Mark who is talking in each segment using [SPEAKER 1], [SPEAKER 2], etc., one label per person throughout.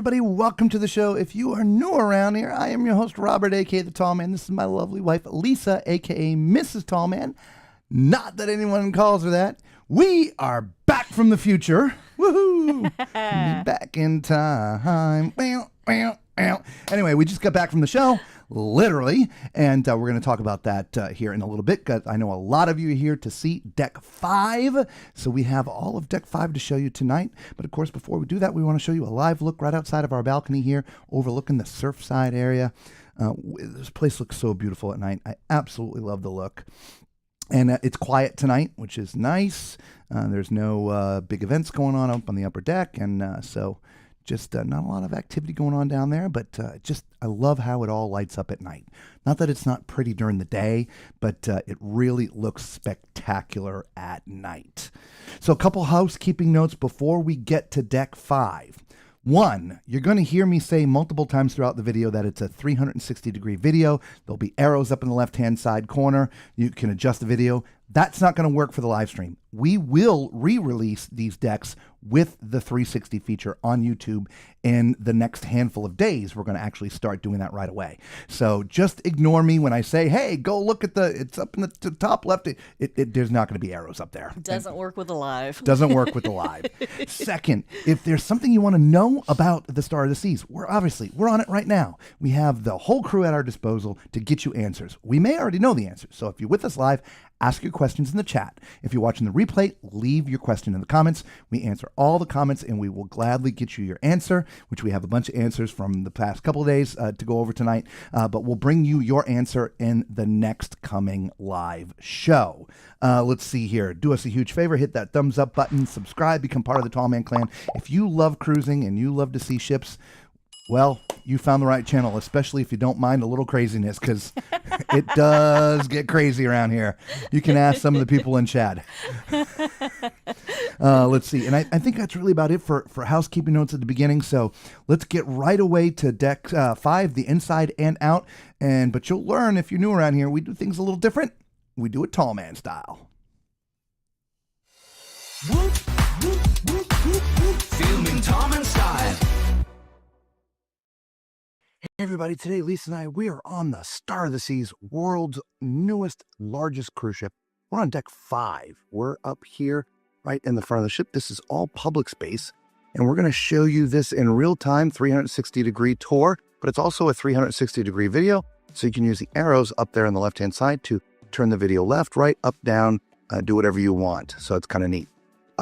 [SPEAKER 1] everybody. Welcome to the show. If you are new around here, I am your host, Robert, a.k.a. The Tall Man. This is my lovely wife, Lisa, a.k.a. Mrs. Tall Man. Not that anyone calls her that. We are back from the future. Woohoo! Be back in time. Anyway, we just got back from the show, literally, and we're going to talk about that here in a little bit, because I know a lot of you are here to see Deck 5, so we have all of Deck 5 to show you tonight. But of course, before we do that, we want to show you a live look right outside of our balcony here, overlooking the Surfside area. This place looks so beautiful at night. I absolutely love the look. And it's quiet tonight, which is nice. There's no big events going on up on the upper deck, and so just not a lot of activity going on down there, but I love how it all lights up at night. Not that it's not pretty during the day, but it really looks spectacular at night. So a couple housekeeping notes before we get to Deck 5. One, you're going to hear me say multiple times throughout the video that it's a 360-degree video. There'll be arrows up in the left-hand side corner. You can adjust the video. That's not going to work for the live stream. We will re-release these decks with the 360 feature on YouTube in the next handful of days. We're going to actually start doing that right away. So just ignore me when I say, hey, go look at it's up in the top left. There's not going to be arrows up there.
[SPEAKER 2] Doesn't work with the live.
[SPEAKER 1] Doesn't work with the live. Second, if there's something you want to know about the Star of the Seas, we're on it right now. We have the whole crew at our disposal to get you answers. We may already know the answers. So if you're with us live, ask your questions in the chat. If you're watching the replay, leave your question in the comments. We answer all the comments, and we will gladly get you your answer, which we have a bunch of answers from the past couple of days to go over tonight. But we'll bring you your answer in the next coming live show. Let's see here. Do us a huge favor. Hit that thumbs up button. Subscribe. Become part of the Tall Man Clan. If you love cruising and you love to see ships, well, you found the right channel, especially if you don't mind a little craziness, because it does get crazy around here. You can ask some of the people in chat. Let's see. And I think that's really about it for housekeeping notes at the beginning. So let's get right away to Deck 5, the inside and out. But you'll learn, if you're new around here, we do things a little different. We do it Tall Man style.
[SPEAKER 3] Filming Tall Man style.
[SPEAKER 1] Hey everybody, today Lisa and I, we are on the Star of the Seas, world's newest, largest cruise ship. We're on Deck 5. We're up here right in the front of the ship. This is all public space, and we're going to show you this in real time, 360-degree tour, but it's also a 360-degree video, so you can use the arrows up there on the left-hand side to turn the video left, right, up, down, do whatever you want. So it's kind of neat.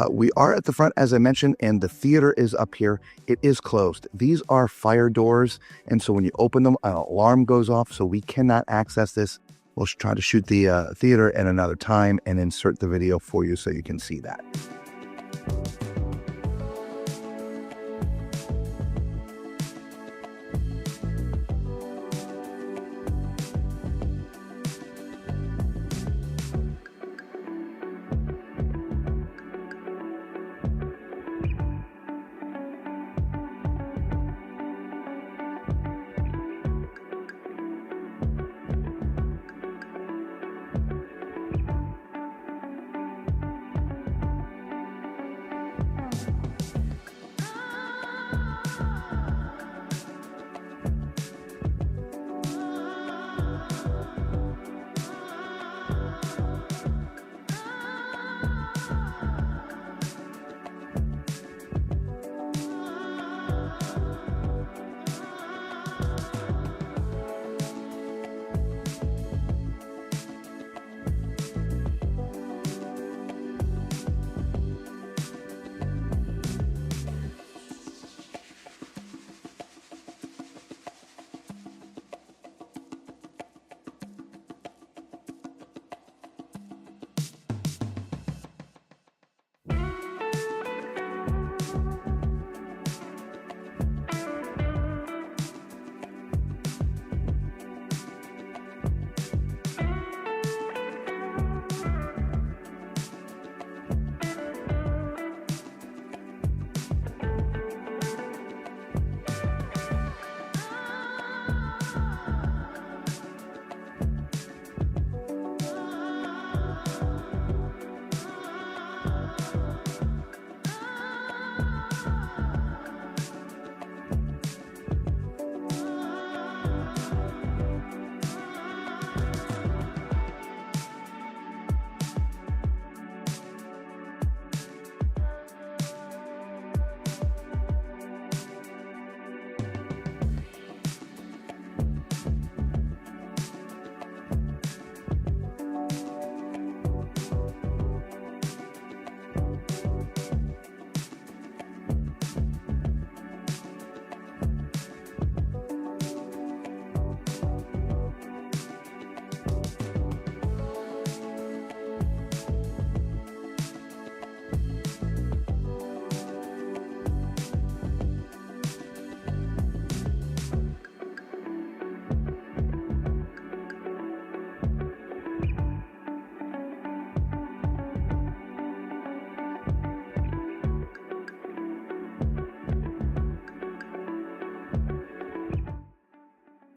[SPEAKER 1] We are at the front, as I mentioned, and the theater is up here. It is closed. These are fire doors, and so when you open them, an alarm goes off, so we cannot access this. We'll try to shoot the theater at another time and insert the video for you so you can see that.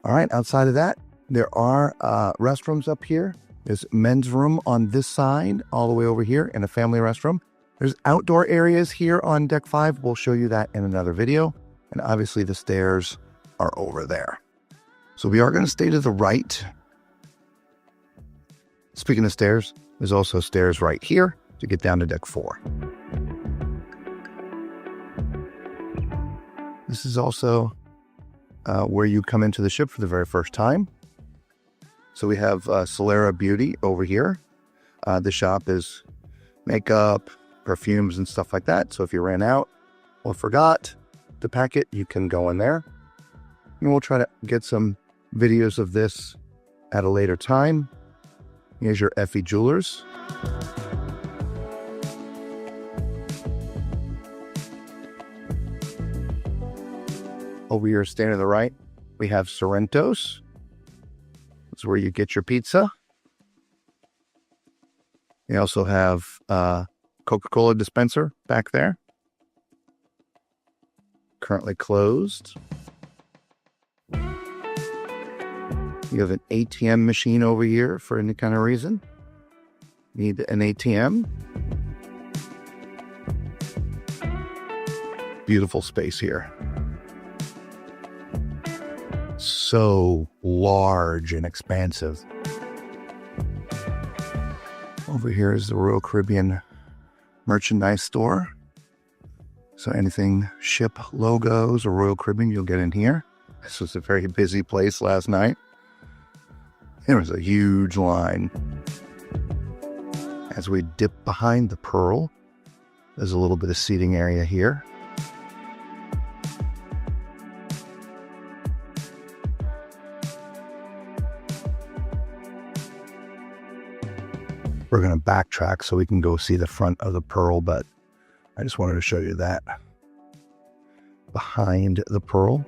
[SPEAKER 1] All right, outside of that, there are restrooms up here. There's men's room on this side, all the way over here, and a family restroom. There's outdoor areas here on deck 5. We'll show you that in another video. And obviously the stairs are over there. So we are going to stay to the right. Speaking of stairs, there's also stairs right here to get down to deck 4. This is also where you come into the ship for the very first time. So we have Solera Beauty over here. The shop is makeup, perfumes, and stuff like that. So if you ran out or forgot to pack it, you can go in there. And we'll try to get some videos of this at a later time. Here's your Effie Jewelers. Over here, standing to the right, we have Sorrento's. That's where you get your pizza. We also have Coca-Cola dispenser back there. Currently closed. You have an ATM machine over here for any kind of reason. Need an ATM. Beautiful space here. So large and expansive. Over here is the Royal Caribbean merchandise store. So anything ship logos or Royal Caribbean, you'll get in here. This was a very busy place last night. There was a huge line. As we dip behind the Pearl, there's a little bit of seating area here. We're going to backtrack so we can go see the front of the Pearl, but I just wanted to show you that. Behind the Pearl.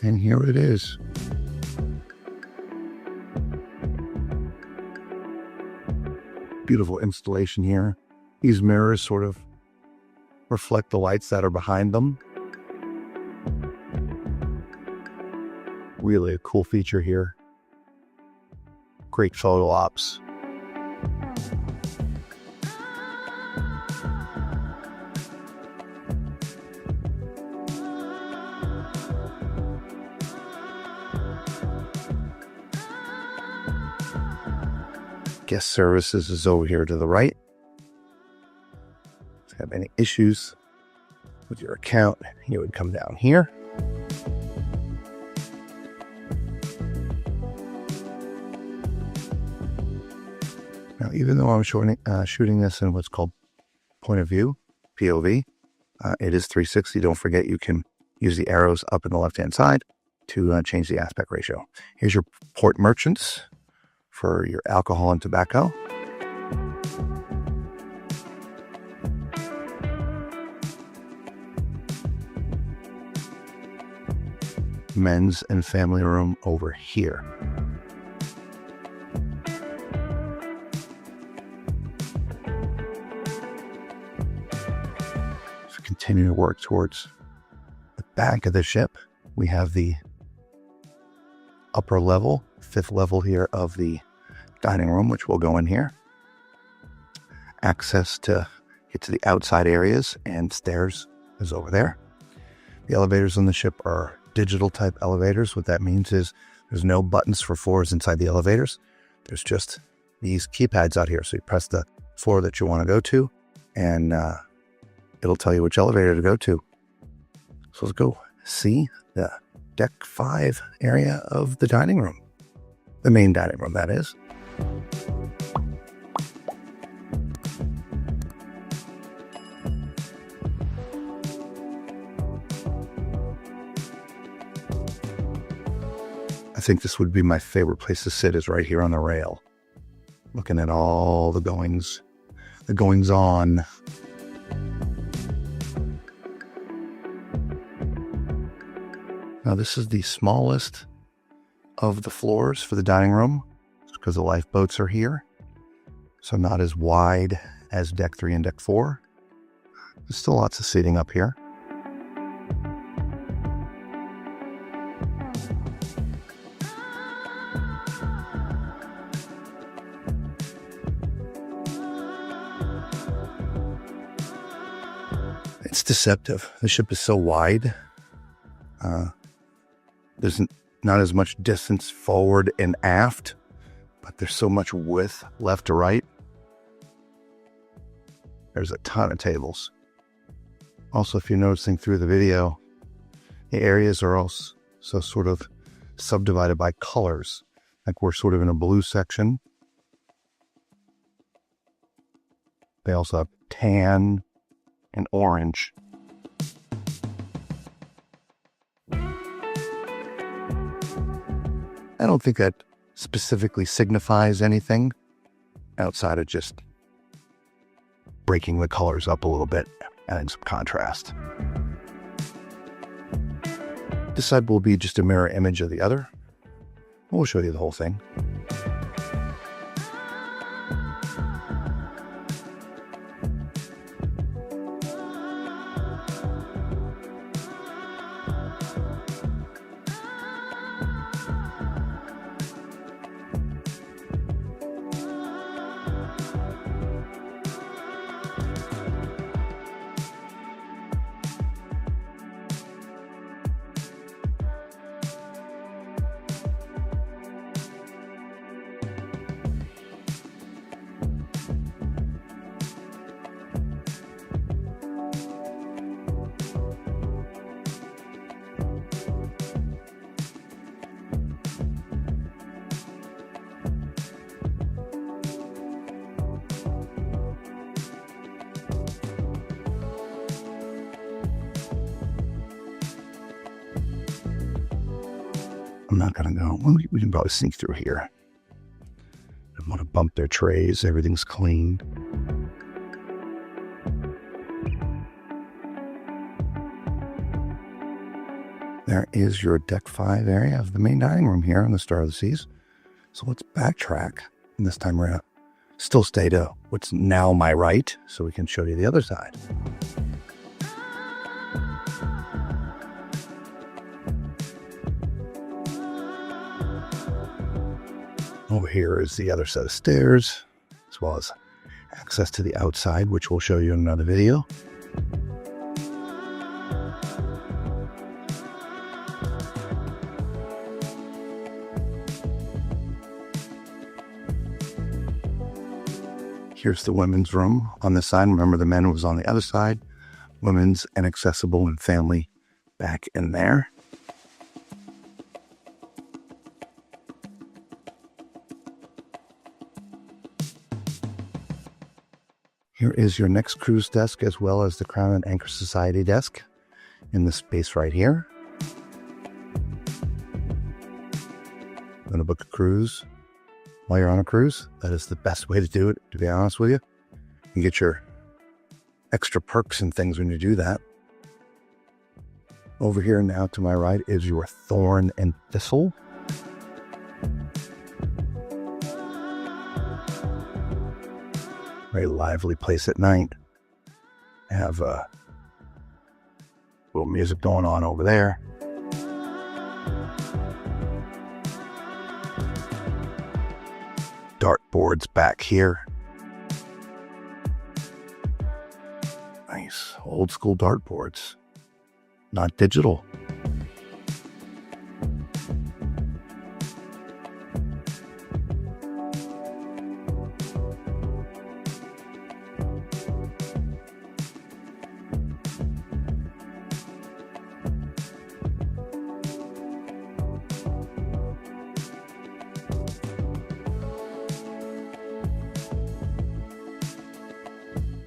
[SPEAKER 1] And here it is. Beautiful installation here. These mirrors sort of reflect the lights that are behind them. Really a cool feature here. Great photo ops. Guest services is over here to the right. If you have any issues with your account, you would come down here. Now, even though I'm shooting this in what's called point of view, POV, it is 360. Don't forget you can use the arrows up in the left-hand side to change the aspect ratio. Here's your port merchants for your alcohol and tobacco. Men's and family room over here. So continue to work towards the back of the ship. We have the upper level, 5th level here of the dining room, which will go in here. Access to get to the outside areas, and stairs is over there. The elevators on the ship are digital type elevators. What that means is there's no buttons for floors inside the elevators. There's just these keypads out here. So you press the floor that you want to go to, and it'll tell you which elevator to go to. So let's go see the deck 5 area of the dining room. The main dining room, that is. I think this would be my favorite place to sit, is right here on the rail, looking at all the goings on. Now this is the smallest of the floors for the dining room because the lifeboats are here. So not as wide as deck 3 and deck 4. There's still lots of seating up here. It's deceptive. The ship is so wide. There's not as much distance forward and aft, but there's so much width left to right. There's a ton of tables. Also, if you're noticing through the video, the areas are also sort of subdivided by colors. Like we're sort of in a blue section. They also have tan and orange. I don't think that specifically signifies anything outside of just breaking the colors up a little bit, adding some contrast. This side will be just a mirror image of the other. We'll show you the whole thing. I'm not going to go. Well, we can probably sneak through here. I don't want to bump their trays. Everything's clean. There is your deck 5 area of the main dining room here on the Star of the Seas. So let's backtrack. And this time we're going to still stay to what's now my right, so we can show you the other side. Over here is the other set of stairs, as well as access to the outside, which we'll show you in another video. Here's the women's room on this side. Remember, the men was on the other side. Women's and accessible and family back in there. Here is your next cruise desk, as well as the Crown and Anchor Society desk in this space right here. Going to book a cruise while you're on a cruise? That is the best way to do it, to be honest with you. You get your extra perks and things when you do that. Over here now to my right is your Thorn and Thistle. Very lively place at night. Have a little music going on over there. Dartboards back here. Nice old school dartboards, not digital.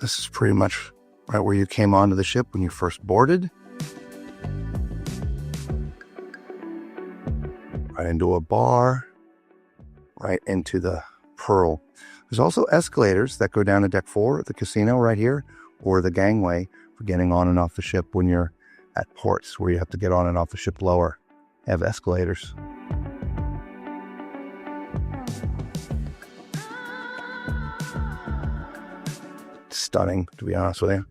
[SPEAKER 1] This is pretty much right where you came onto the ship when you first boarded. Right into a bar, right into the Pearl. There's also escalators that go down to deck 4 at the casino right here, or the gangway for getting on and off the ship when you're at ports where you have to get on and off the ship lower. have escalators. Stunning, to be honest with you.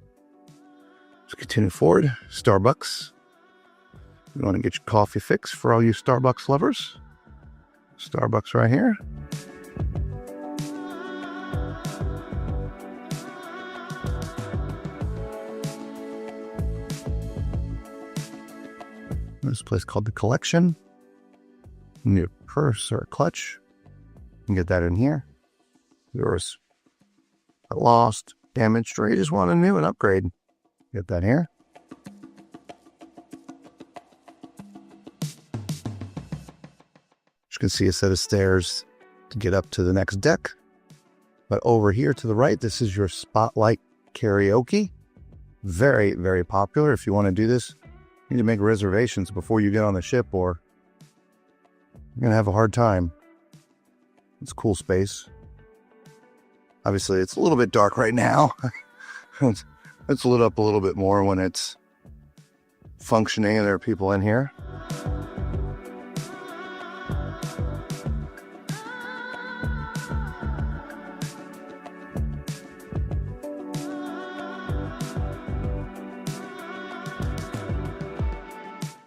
[SPEAKER 1] Let's continue forward. Starbucks. You want to get your coffee fix for all you Starbucks lovers? Starbucks right here. There's a place called The Collection. New purse or clutch. You can get that in here. Yours lost, damaged, or you just want a new and upgrade. Get that here. You can see a set of stairs to get up to the next deck. But over here to the right, this is your Spotlight Karaoke. Very, very popular. If you want to do this, you need to make reservations before you get on the ship or you're going to have a hard time. It's a cool space. Obviously, it's a little bit dark right now. It's lit up a little bit more when it's functioning and there are people in here.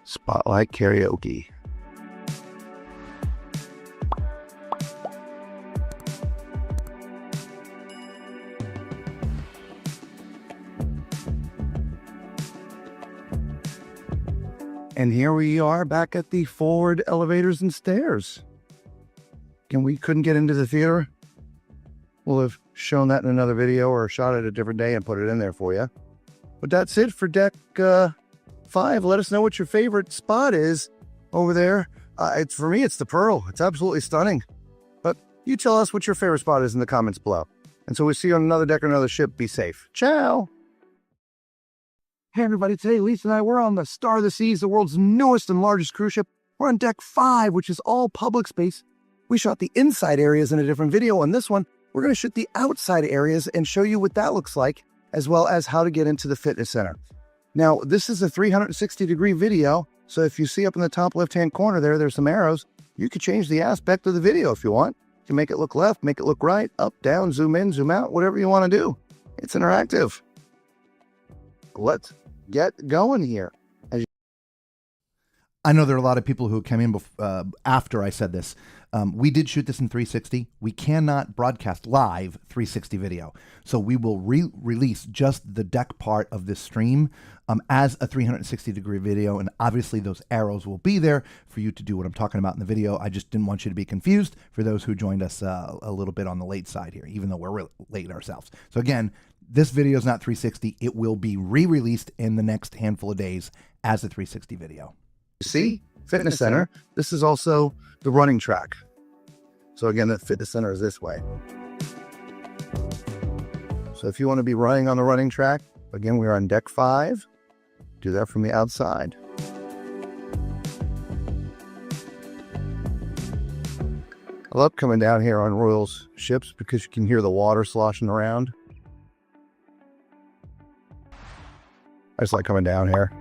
[SPEAKER 1] Spotlight Karaoke. And here we are back at the forward elevators and stairs. And we couldn't get into the theater. We'll have shown that in another video or shot it a different day and put it in there for you. But that's it for deck 5. Let us know what your favorite spot is over there. For me, it's the Pearl. It's absolutely stunning. But you tell us what your favorite spot is in the comments below. And so we'll see you on another deck or another ship. Be safe. Ciao. Hey everybody, today Lisa and I, we're on the Star of the Seas, the world's newest and largest cruise ship. We're on deck 5, which is all public space. We shot the inside areas in a different video. On this one, we're going to shoot the outside areas and show you what that looks like, as well as how to get into the fitness center. Now, this is a 360-degree video, so if you see up in the top left-hand corner there's some arrows. You could change the aspect of the video if you want. You can make it look left, make it look right, up, down, zoom in, zoom out, whatever you want to do. It's interactive. Let's get going here. I know there are a lot of people who came in after I said this. We did shoot this in 360. We cannot broadcast live 360 video. So we will release just the deck part of this stream as a 360-degree video. And obviously those arrows will be there for you to do what I'm talking about in the video. I just didn't want you to be confused for those who joined us a little bit on the late side here, even though we're late ourselves. So again, this video is not 360. It will be re-released in the next handful of days as a 360 video. See? Fitness center. This is also the running track. So again, the fitness center is this way. So if you want to be running on the running track, again, we're on deck 5. Do that from the outside. I love coming down here on Royal's ships because you can hear the water sloshing around. I just like coming down here.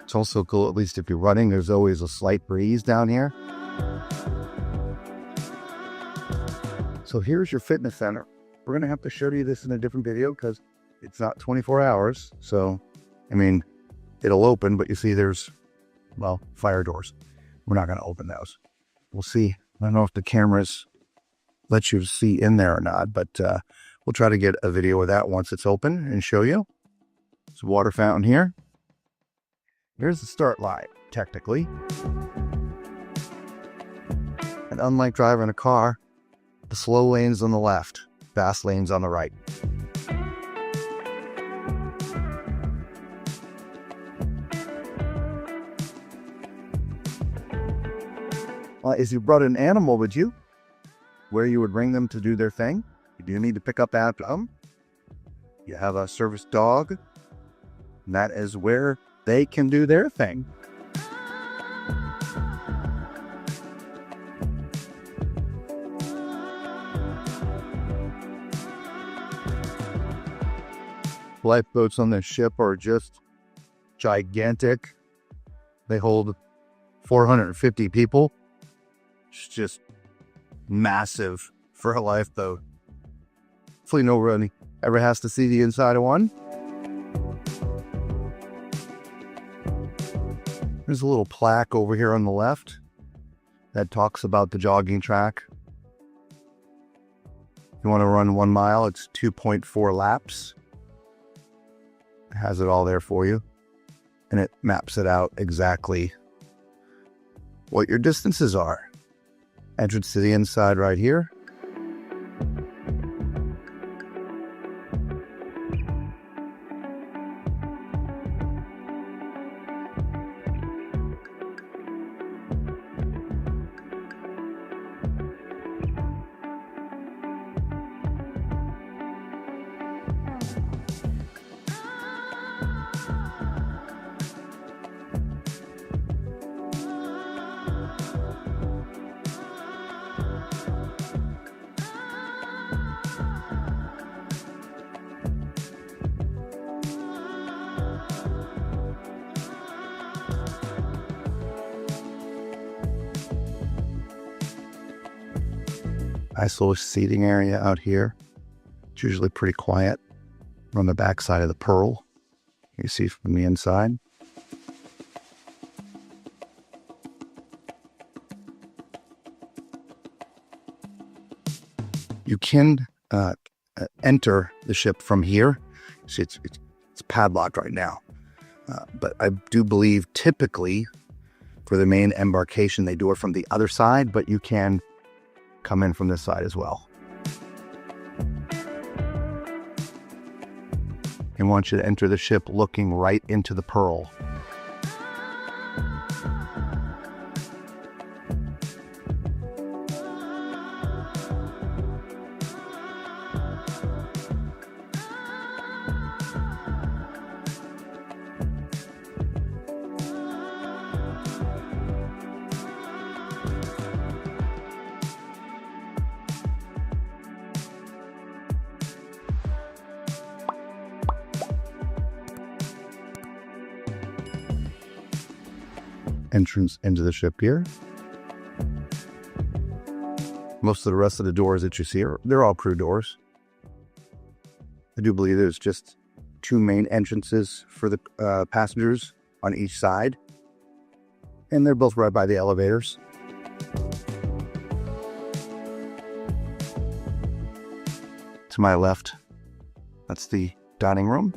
[SPEAKER 1] It's also cool, at least if you're running, there's always a slight breeze down here. So here's your fitness center. We're going to have to show you this in a different video because it's not 24 hours. So, I mean, it'll open, but you see there's, well, fire doors. We're not going to open those. We'll see. I don't know if the cameras let you see in there or not, but we'll try to get a video of that once it's open and show you. There's a water fountain here. Here's the start line, technically. And unlike driving a car, the slow lane's on the left, fast lane's on the right. If you brought an animal with you, where you would bring them to do their thing,
[SPEAKER 2] You do need to pick up after them. You have a service dog. And that is where they can do their thing. Lifeboats on this ship are just gigantic. They hold 450 people. It's just massive for a lifeboat. Hopefully nobody ever has to see the inside of one. There's a little plaque over here on the left that talks about the jogging track. If you want to run 1 mile, it's 2.4 laps. It has it all there for you. And it maps it out exactly what your distances are. Entrance to the inside right here. Nice little seating area out here. It's usually pretty quiet. We're on the back side of the Pearl. You see from the inside. You can enter the ship from here. See, it's padlocked right now. But I do believe typically for the main embarkation, they do it from the other side, but you can come in from this side as well. I want you to enter the ship looking right into the Pearl. Entrance into the ship here. Most of the rest of the doors that you see they're all crew doors. I do believe there's just 2 main entrances for the passengers on each side, and they're both right by the elevators. To my left, that's the dining room.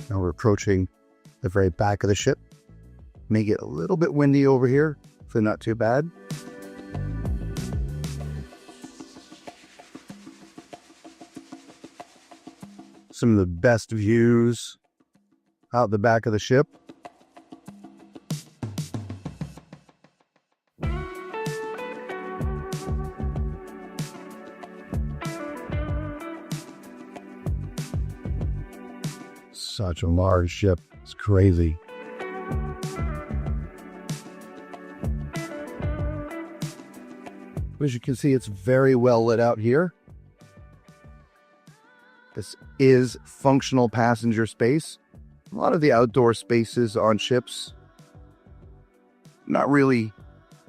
[SPEAKER 2] Now we're approaching the very back of the ship. May get a little bit windy over here, so not too bad. Some of the best views out the back of the ship. Such a large ship. It's crazy. As you can see, it's very well lit out here. This is functional passenger space. A lot of the outdoor spaces on ships, not really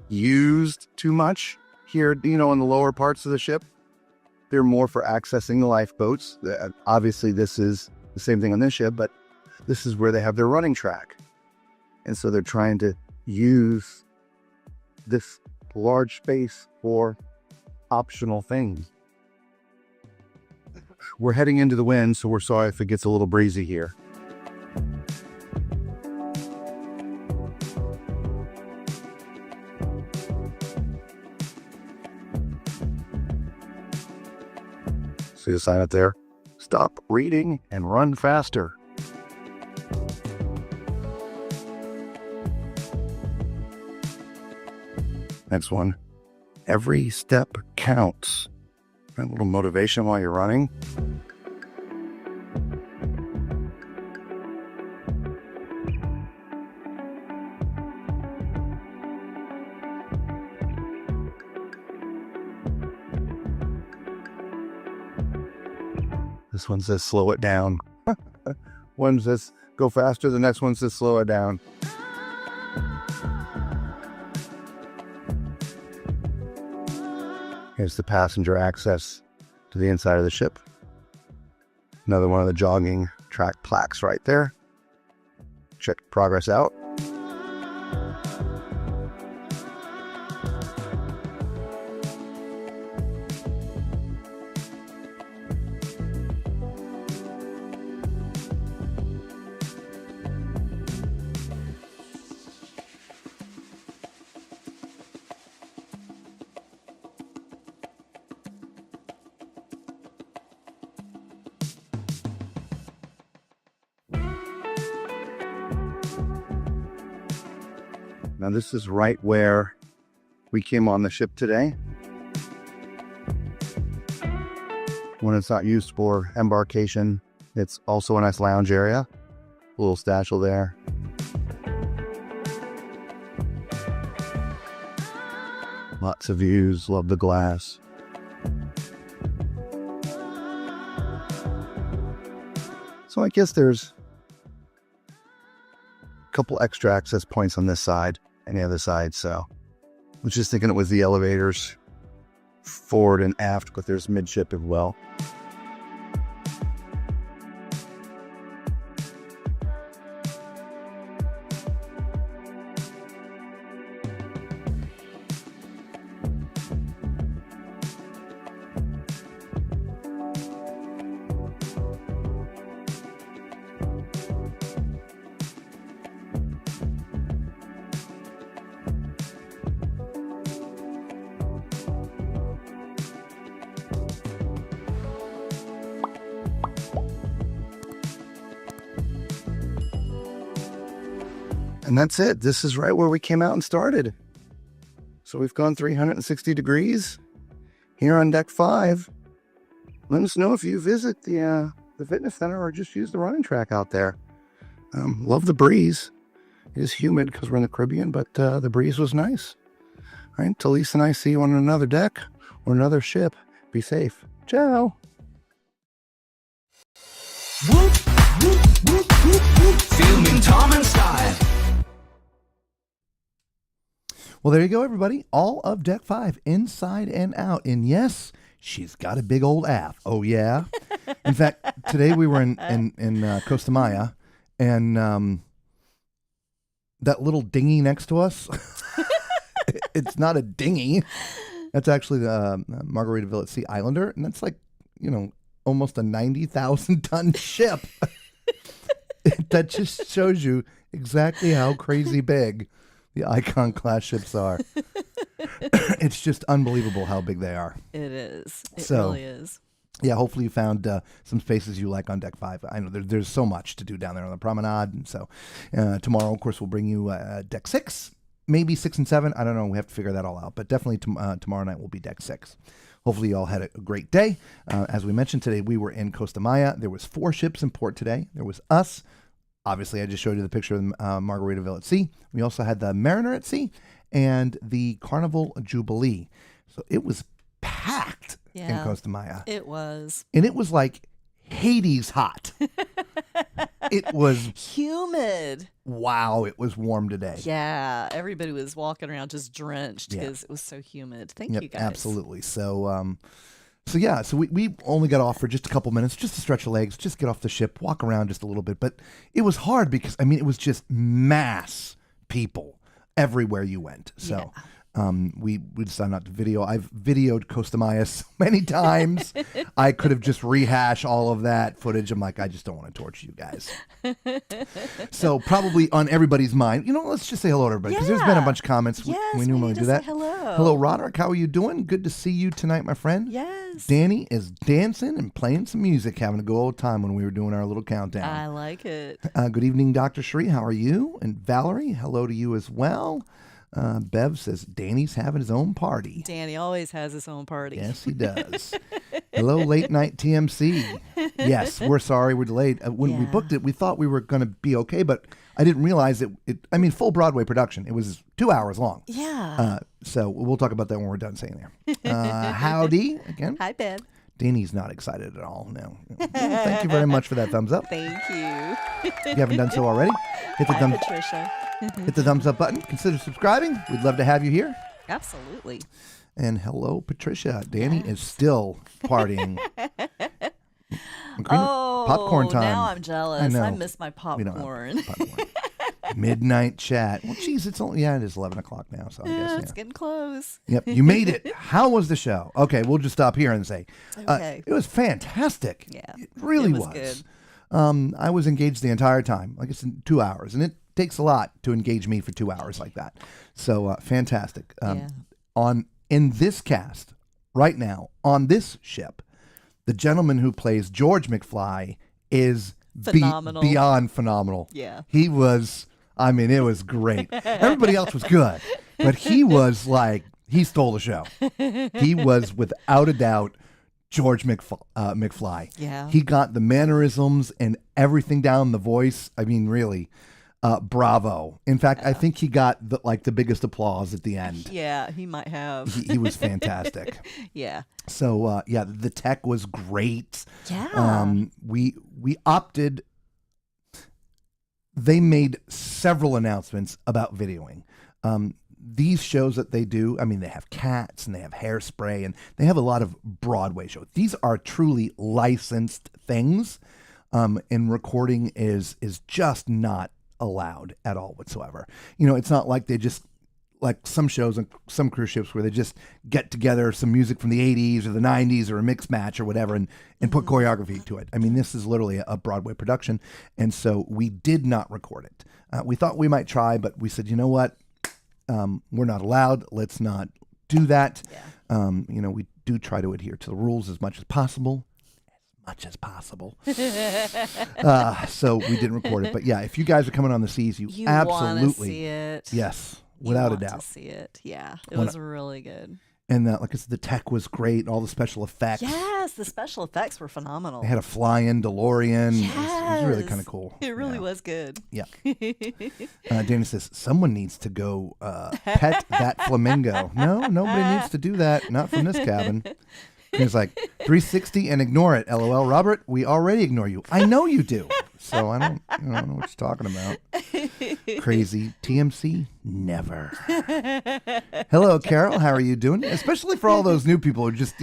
[SPEAKER 2] used too much here, in the lower parts of the ship. They're more for accessing the lifeboats. Obviously, this is the same thing on this ship, but this is where they have their running track. And so they're trying to use this large space for optional things. We're heading into the wind, so we're sorry if it gets a little breezy here. See the sign up there? Stop reading and run faster. Next one. Every step counts. A little motivation while you're running. This one says slow it down. One says go faster, the next one says slow it down. Here's the passenger access to the inside of the ship. Another one of the jogging track plaques right there. Check progress out. Now this is right where we came on the ship today. When it's not used for embarkation, it's also a nice lounge area. A little satchel there. Lots of views, love the glass. So I guess there's a couple extra access points on this side and the other side. So I was just thinking it was the elevators forward and aft, but there's midship as well. And that's it. This is right where we came out and started. So we've gone 360 degrees here on deck 5. Let us know if you visit the fitness center or just use the running track out there. Love the breeze. It is humid because we're in the Caribbean, but the breeze was nice. All right, till Lisa and I see you on another deck or another ship. Be safe. Ciao.
[SPEAKER 3] Whoop, whoop, whoop, whoop, whoop. Filming Tom and Style.
[SPEAKER 1] Well, there you go, everybody. All of Deck 5, inside and out. And yes, she's got a big old aft. Oh, yeah. In fact, today we were in Costa Maya, and that little dinghy next to us, it's not a dinghy. That's actually the Margaritaville at Sea Islander, and that's like, almost a 90,000-ton ship. That just shows you exactly how crazy big the Icon class ships are. It's just unbelievable how big they are.
[SPEAKER 4] It is. It
[SPEAKER 1] So,
[SPEAKER 4] really is.
[SPEAKER 1] Yeah, hopefully you found some spaces you like on Deck 5. I know there's so much to do down there on the promenade. And so tomorrow, of course, we'll bring you Deck 6, maybe 6 and 7. I don't know. We have to figure that all out. But definitely tomorrow night will be Deck 6. Hopefully you all had a great day. As we mentioned today, we were in Costa Maya. There was 4 ships in port today. There was us. Obviously, I just showed you the picture of Margaritaville at Sea. We also had the Mariner at Sea and the Carnival Jubilee. So it was packed in Costa Maya.
[SPEAKER 4] It was.
[SPEAKER 1] And it was like Hades hot. It was
[SPEAKER 4] humid.
[SPEAKER 1] Wow, it was warm today.
[SPEAKER 4] Yeah, everybody was walking around just drenched because it was so humid. Thank you, guys.
[SPEAKER 1] Absolutely. So So yeah, so we only got off for just a couple minutes, just to stretch the legs, just get off the ship, walk around just a little bit. But it was hard because it was just mass people everywhere you went. So we decided not to video. I've videoed Costa so many times. I could have just rehashed all of that footage. I'm like, I just don't want to torture you guys. So probably on everybody's mind, let's just say hello to everybody because there's been a bunch of comments.
[SPEAKER 4] Yes,
[SPEAKER 1] we normally do that.
[SPEAKER 4] Hello.
[SPEAKER 1] Hello, Roderick. How are you doing? Good to see you tonight, my friend.
[SPEAKER 4] Yes.
[SPEAKER 1] Danny is dancing and playing some music, having a good old time when we were doing our little countdown.
[SPEAKER 4] I like it.
[SPEAKER 1] Good evening, Dr. Shree. How are you? And Valerie, hello to you as well. Bev says Danny's having his own party.
[SPEAKER 4] Danny always has his own party.
[SPEAKER 1] Yes, he does. Hello, late night TMC. Yes, we're sorry we're delayed. When we booked it, we thought we were going to be okay, but I didn't realize full Broadway production. It was 2 hours long.
[SPEAKER 4] Yeah.
[SPEAKER 1] So we'll talk about that when we're done saying there. Howdy again.
[SPEAKER 4] Hi, Ben.
[SPEAKER 1] Danny's not excited at all. No. Thank you very much for that thumbs up.
[SPEAKER 4] Thank you.
[SPEAKER 1] If you haven't done so already, hit the
[SPEAKER 4] Hi, Patricia.
[SPEAKER 1] hit the thumbs up button. Consider subscribing. We'd love to have you here.
[SPEAKER 4] Absolutely.
[SPEAKER 1] And hello, Patricia. Danny is still partying. Popcorn time.
[SPEAKER 4] Now I'm jealous.
[SPEAKER 1] I know.
[SPEAKER 4] I miss my
[SPEAKER 1] We don't have
[SPEAKER 4] popcorn.
[SPEAKER 1] popcorn. Midnight chat. Well, geez, it is 11 o'clock now, so I guess,
[SPEAKER 4] It's getting close.
[SPEAKER 1] Yep, you made it. How was the show? Okay, we'll just stop here and say
[SPEAKER 4] Okay.
[SPEAKER 1] it was fantastic.
[SPEAKER 4] Yeah,
[SPEAKER 1] It really
[SPEAKER 4] it was good.
[SPEAKER 1] I was engaged the entire time, like it's in 2 hours, and it takes a lot to engage me for 2 hours like that. So fantastic. In this cast right now on this ship, the gentleman who plays George McFly is
[SPEAKER 4] Phenomenal.
[SPEAKER 1] beyond phenomenal.
[SPEAKER 4] Yeah.
[SPEAKER 1] He was. It was great. Everybody else was good, but he was like, he stole the show. He was without a doubt George McFly.
[SPEAKER 4] Yeah.
[SPEAKER 1] He got the mannerisms and everything down, the voice. Really, bravo. In fact, I think he got the biggest applause at the end.
[SPEAKER 4] Yeah, he might have.
[SPEAKER 1] He was fantastic.
[SPEAKER 4] Yeah.
[SPEAKER 1] So the tech was great.
[SPEAKER 4] Yeah.
[SPEAKER 1] We opted. They made several announcements about videoing. These shows that they do, they have Cats and they have Hairspray and they have a lot of Broadway shows. These are truly licensed things, and recording is just not allowed at all whatsoever. It's not like they just, like some shows and some cruise ships where they just get together some music from the 80s or the 90s or a mix match or whatever and put choreography to it. This is literally a Broadway production. And so we did not record it. We thought we might try, but we said, you know what? We're not allowed. Let's not do that.
[SPEAKER 4] Yeah.
[SPEAKER 1] We do try to adhere to the rules as much as possible. So we didn't record it. But yeah, if you guys are coming on the seas, you
[SPEAKER 4] want to
[SPEAKER 1] absolutely
[SPEAKER 4] see it.
[SPEAKER 1] Yes.
[SPEAKER 4] You
[SPEAKER 1] Without a
[SPEAKER 4] want
[SPEAKER 1] doubt.
[SPEAKER 4] to see it. Yeah. It was really good.
[SPEAKER 1] And like I said, the tech was great. All the special effects.
[SPEAKER 4] Yes, the special effects were phenomenal.
[SPEAKER 1] They had a fly-in DeLorean.
[SPEAKER 4] Yes.
[SPEAKER 1] It was really kind of cool.
[SPEAKER 4] It really was good.
[SPEAKER 1] Yeah. Danny says, someone needs to go pet that flamingo. No, nobody needs to do that. Not from this cabin. He's like, 360 and ignore it. LOL. Robert, we already ignore you. I know you do. So I don't know what you're talking about. Crazy. TMC? Never. Hello, Carol. How are you doing? Especially for all those new people who just,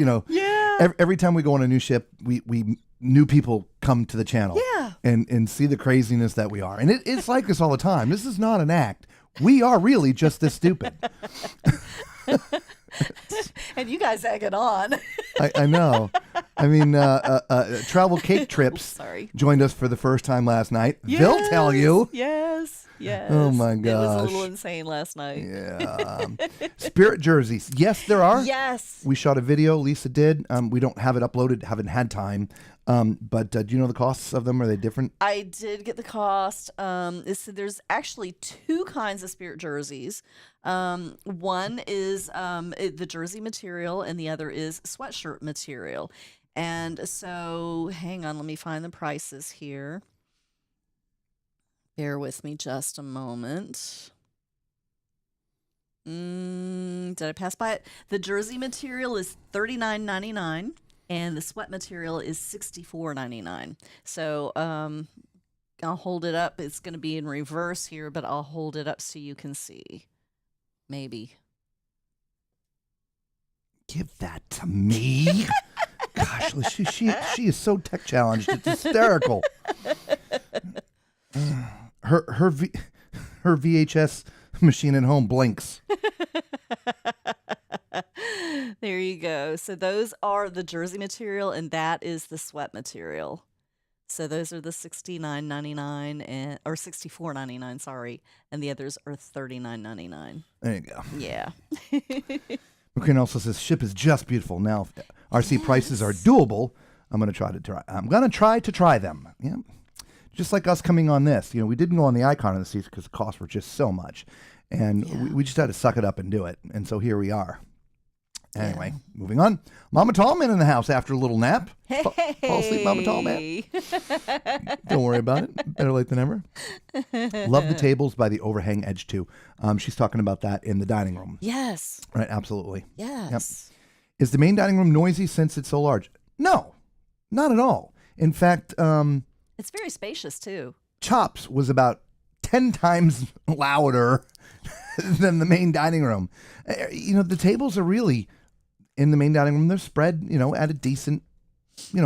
[SPEAKER 1] every time we go on a new ship, we new people come to the channel.
[SPEAKER 4] Yeah.
[SPEAKER 1] And see the craziness that we are. And it's like this all the time. This is not an act. We are really just this stupid.
[SPEAKER 4] And you guys egg it on.
[SPEAKER 1] I know. Travel Cake Trips joined us for the first time last night.
[SPEAKER 4] Yes,
[SPEAKER 1] They'll tell you.
[SPEAKER 4] Yes.
[SPEAKER 1] Oh my
[SPEAKER 4] It was a
[SPEAKER 1] gosh.
[SPEAKER 4] little insane last night.
[SPEAKER 1] Yeah. Spirit jerseys. Yes, there are.
[SPEAKER 4] Yes.
[SPEAKER 1] We shot a video. Lisa did. We don't have it uploaded. Haven't had time. But do you know the costs of them? Are they different?
[SPEAKER 4] I did get the cost. There's actually two kinds of spirit jerseys. One is the jersey material, and the other is sweatshirt material. And so, hang on, let me find the prices here. Bear with me just a moment. Did I pass by it? The jersey material is $39.99. And the sweat material is $64.99. So I'll hold it up. It's going to be in reverse here, but I'll hold it up so you can see. Maybe.
[SPEAKER 1] Give that to me. Gosh, she is so tech challenged. It's hysterical. Her VHS machine at home blinks.
[SPEAKER 4] There you go. So those are the jersey material, and that is the sweat material. So those are the $69.99 and or $64.99, sorry, and the others are $39.99.
[SPEAKER 1] There you go.
[SPEAKER 4] Yeah.
[SPEAKER 1] McCrane also says ship is just beautiful. Now, if RC prices are doable, I'm gonna try to try them. Yeah. Just like us coming on this, we didn't go on the Icon of the Seas because the costs were just so much, and we just had to suck it up and do it. And so here we are. Anyway, moving on. Mama Tallman in the house after a little nap. Fall asleep, Mama Tallman. Don't worry about it. Better late than never. Love the tables by the overhang edge too. She's talking about that in the dining room.
[SPEAKER 4] Yes.
[SPEAKER 1] Right, absolutely.
[SPEAKER 4] Yes.
[SPEAKER 1] Yep. Is the main dining room noisy since it's so large? No, not at all. In fact,
[SPEAKER 4] it's very spacious too.
[SPEAKER 1] Chops was about 10 times louder than the main dining room. The tables are really in the main dining room. They're spread, at a decent,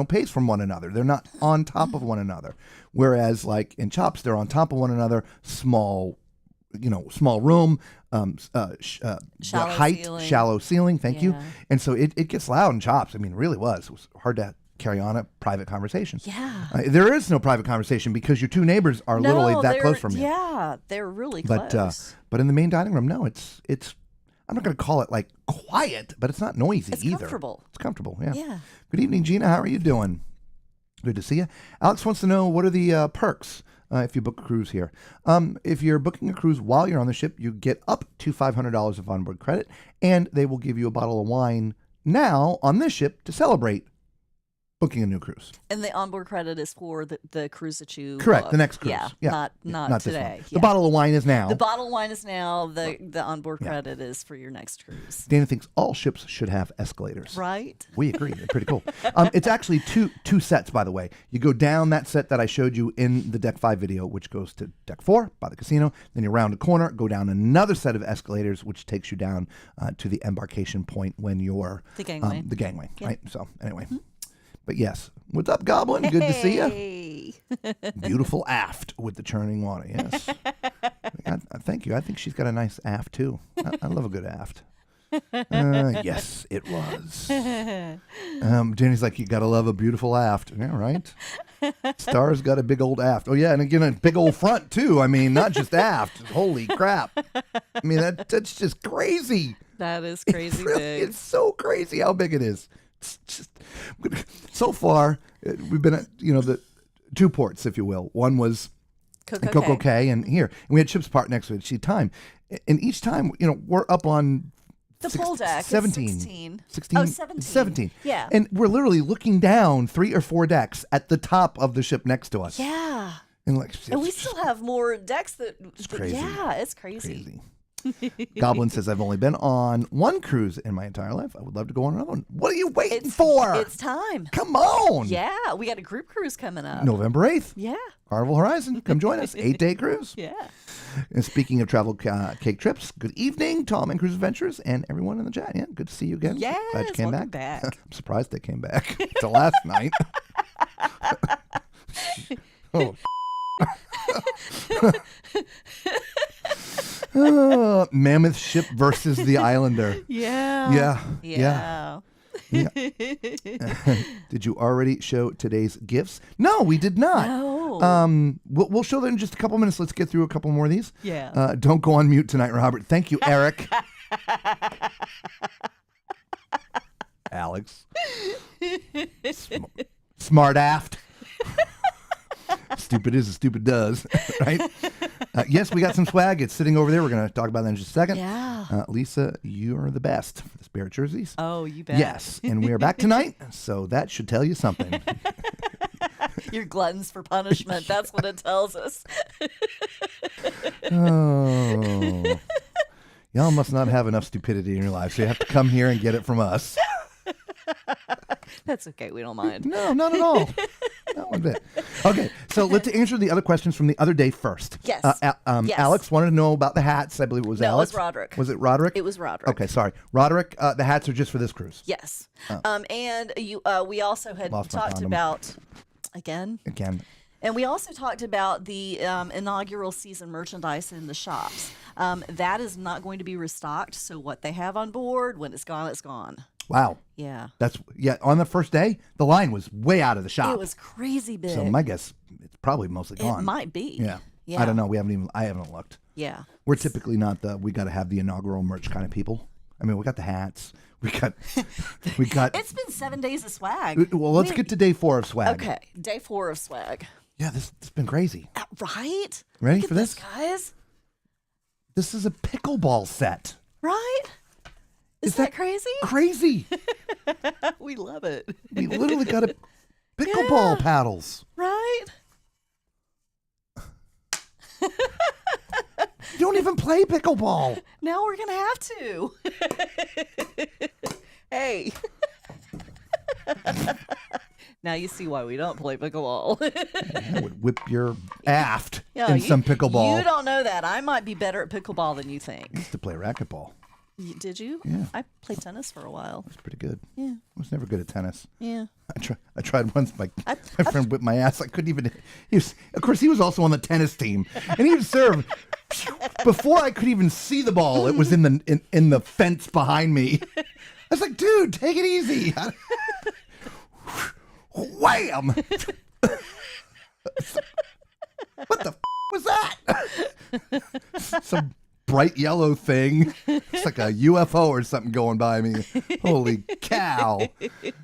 [SPEAKER 1] pace from one another. They're not on top of one another. Whereas like in Chops, they're on top of one another, small room, shallow ceiling. Thank you. And so it gets loud in Chops. I mean, it really was. It was hard to carry on a private conversation.
[SPEAKER 4] Yeah.
[SPEAKER 1] There is no private conversation because your two neighbors are literally that close from you.
[SPEAKER 4] Yeah, they're really close.
[SPEAKER 1] But in the main dining room, no, it's I'm not going to call it like quiet, but it's not noisy
[SPEAKER 4] it's
[SPEAKER 1] either.
[SPEAKER 4] Comfortable.
[SPEAKER 1] It's comfortable. Yeah.
[SPEAKER 4] Yeah.
[SPEAKER 1] Good evening, Gina. How are you doing? Good to see you. Alex wants to know, what are the perks if you book a cruise here? If you're booking a cruise while you're on the ship, you get up to $500 of onboard credit, and they will give you a bottle of wine now on this ship to celebrate booking a new cruise.
[SPEAKER 4] And the onboard credit is for the cruise that you
[SPEAKER 1] correct
[SPEAKER 4] book.
[SPEAKER 1] the next cruise.
[SPEAKER 4] Yeah. Not today.
[SPEAKER 1] The bottle of wine is now.
[SPEAKER 4] The bottle of wine is now. The onboard credit is for your next cruise.
[SPEAKER 1] Dana thinks all ships should have escalators.
[SPEAKER 4] Right.
[SPEAKER 1] We agree. They're pretty cool. It's actually two sets, by the way. You go down that set that I showed you in the Deck 5 video, which goes to Deck 4 by the casino. Then you round a corner, go down another set of escalators, which takes you down to the embarkation point when you're
[SPEAKER 4] the gangway.
[SPEAKER 1] Yeah. Right? So anyway. But yes, what's up, Goblin? Good to see you. Beautiful aft with the churning water. Yes, thank you. I think she's got a nice aft too. I love a good aft. Yes, it was. Jenny's like, you gotta love a beautiful aft. Yeah, right. Star's got a big old aft. Oh yeah, and again a big old front too. I mean, not just aft. Holy crap! I mean that's just crazy.
[SPEAKER 4] That is crazy big.
[SPEAKER 1] It's so crazy how big it is. Just, so far, we've been at the two ports, if you will. One was Coco Cay, and here, and we had Ship's Part next to it. She time, and each time, we're up on
[SPEAKER 4] the pool deck.
[SPEAKER 1] 17.
[SPEAKER 4] Oh, 17. Yeah,
[SPEAKER 1] and we're literally looking down 3 or 4 decks at the top of the ship next to us.
[SPEAKER 4] Yeah,
[SPEAKER 1] and
[SPEAKER 4] we still have more decks
[SPEAKER 1] it's crazy.
[SPEAKER 4] Yeah, it's crazy.
[SPEAKER 1] Goblin says, I've only been on one cruise in my entire life. I would love to go on another one. What are you waiting for?
[SPEAKER 4] It's time.
[SPEAKER 1] Come on.
[SPEAKER 4] Yeah, we got a group cruise coming up.
[SPEAKER 1] November 8th.
[SPEAKER 4] Yeah.
[SPEAKER 1] Carnival Horizon. Come join us. 8-day cruise.
[SPEAKER 4] Yeah.
[SPEAKER 1] And speaking of travel cake trips, good evening, Tom and Cruise Adventures, and everyone in the chat. Yeah, good to see you again.
[SPEAKER 4] Yes,
[SPEAKER 1] glad you came
[SPEAKER 4] back.
[SPEAKER 1] I'm surprised they came back to last night. Oh. Mammoth ship versus the Islander.
[SPEAKER 4] Yeah.
[SPEAKER 1] Did you already show today's gifts? No, we did not.
[SPEAKER 4] No.
[SPEAKER 1] We'll show them in just a couple minutes. Let's get through a couple more of these.
[SPEAKER 4] Yeah.
[SPEAKER 1] Don't go on mute tonight, Robert. Thank you, Eric. Alex. Smart aft. Stupid is as stupid does, right? Yes, we got some swag. It's sitting over there. We're going to talk about that in just a second.
[SPEAKER 4] Yeah.
[SPEAKER 1] Lisa, you are the best for the Spirit jerseys.
[SPEAKER 4] Oh, you bet.
[SPEAKER 1] Yes, and we are back tonight, so that should tell you something.
[SPEAKER 4] You're gluttons for punishment. That's what it tells us.
[SPEAKER 1] Oh. Y'all must not have enough stupidity in your life, so you have to come here and get it from us.
[SPEAKER 4] That's okay. We don't mind.
[SPEAKER 1] No, not at all. Not one bit. Okay, so let's answer the other questions from the other day first.
[SPEAKER 4] Yes. Yes.
[SPEAKER 1] Alex wanted to know about the hats. I believe it was
[SPEAKER 4] No, it
[SPEAKER 1] Alex.
[SPEAKER 4] was Roderick.
[SPEAKER 1] Was it Roderick?
[SPEAKER 4] It was Roderick.
[SPEAKER 1] Okay, sorry. Roderick, the hats are just for this cruise.
[SPEAKER 4] Yes. And we also had
[SPEAKER 1] Lost my
[SPEAKER 4] talked
[SPEAKER 1] condom.
[SPEAKER 4] about, again, and we also talked about the inaugural season merchandise in the shops. That is not going to be restocked. So what they have on board, when it's gone, it's gone.
[SPEAKER 1] Wow.
[SPEAKER 4] Yeah.
[SPEAKER 1] On the first day, the line was way out of the shop.
[SPEAKER 4] It was crazy big.
[SPEAKER 1] So my guess, it's probably mostly gone.
[SPEAKER 4] It might be.
[SPEAKER 1] Yeah.
[SPEAKER 4] Yeah.
[SPEAKER 1] I don't know. I haven't looked.
[SPEAKER 4] Yeah.
[SPEAKER 1] We're typically not we got to have the inaugural merch kind of people. I mean, we got the hats. We got.
[SPEAKER 4] It's been 7 days of swag.
[SPEAKER 1] Well, let's get to day 4 of swag.
[SPEAKER 4] Okay. Day 4 of swag.
[SPEAKER 1] Yeah, this has been crazy.
[SPEAKER 4] Right?
[SPEAKER 1] Ready
[SPEAKER 4] Look
[SPEAKER 1] for
[SPEAKER 4] at
[SPEAKER 1] this?
[SPEAKER 4] guys?
[SPEAKER 1] This is a pickleball set.
[SPEAKER 4] Right? Is that crazy?
[SPEAKER 1] Crazy.
[SPEAKER 4] We love it.
[SPEAKER 1] We literally got a pickleball paddles.
[SPEAKER 4] Right?
[SPEAKER 1] You don't even play pickleball.
[SPEAKER 4] Now we're going to have to. Hey. Now you see why we don't play pickleball.
[SPEAKER 1] I would whip your aft
[SPEAKER 4] Yeah,
[SPEAKER 1] in some pickleball.
[SPEAKER 4] You don't know that. I might be better at pickleball than you think.
[SPEAKER 1] I used to play racquetball.
[SPEAKER 4] Did you?
[SPEAKER 1] Yeah.
[SPEAKER 4] I played tennis for a while.
[SPEAKER 1] I was pretty good.
[SPEAKER 4] Yeah.
[SPEAKER 1] I was never good at tennis.
[SPEAKER 4] Yeah.
[SPEAKER 1] I tried once. My friend whipped my ass. I couldn't even. Of course, he was also on the tennis team, and he would serve. Before I could even see the ball, it was in the fence behind me. I was like, "Dude, take it easy." Wham! What the was that? Some bright yellow thing. It's like a UFO or something going by me. Holy cow.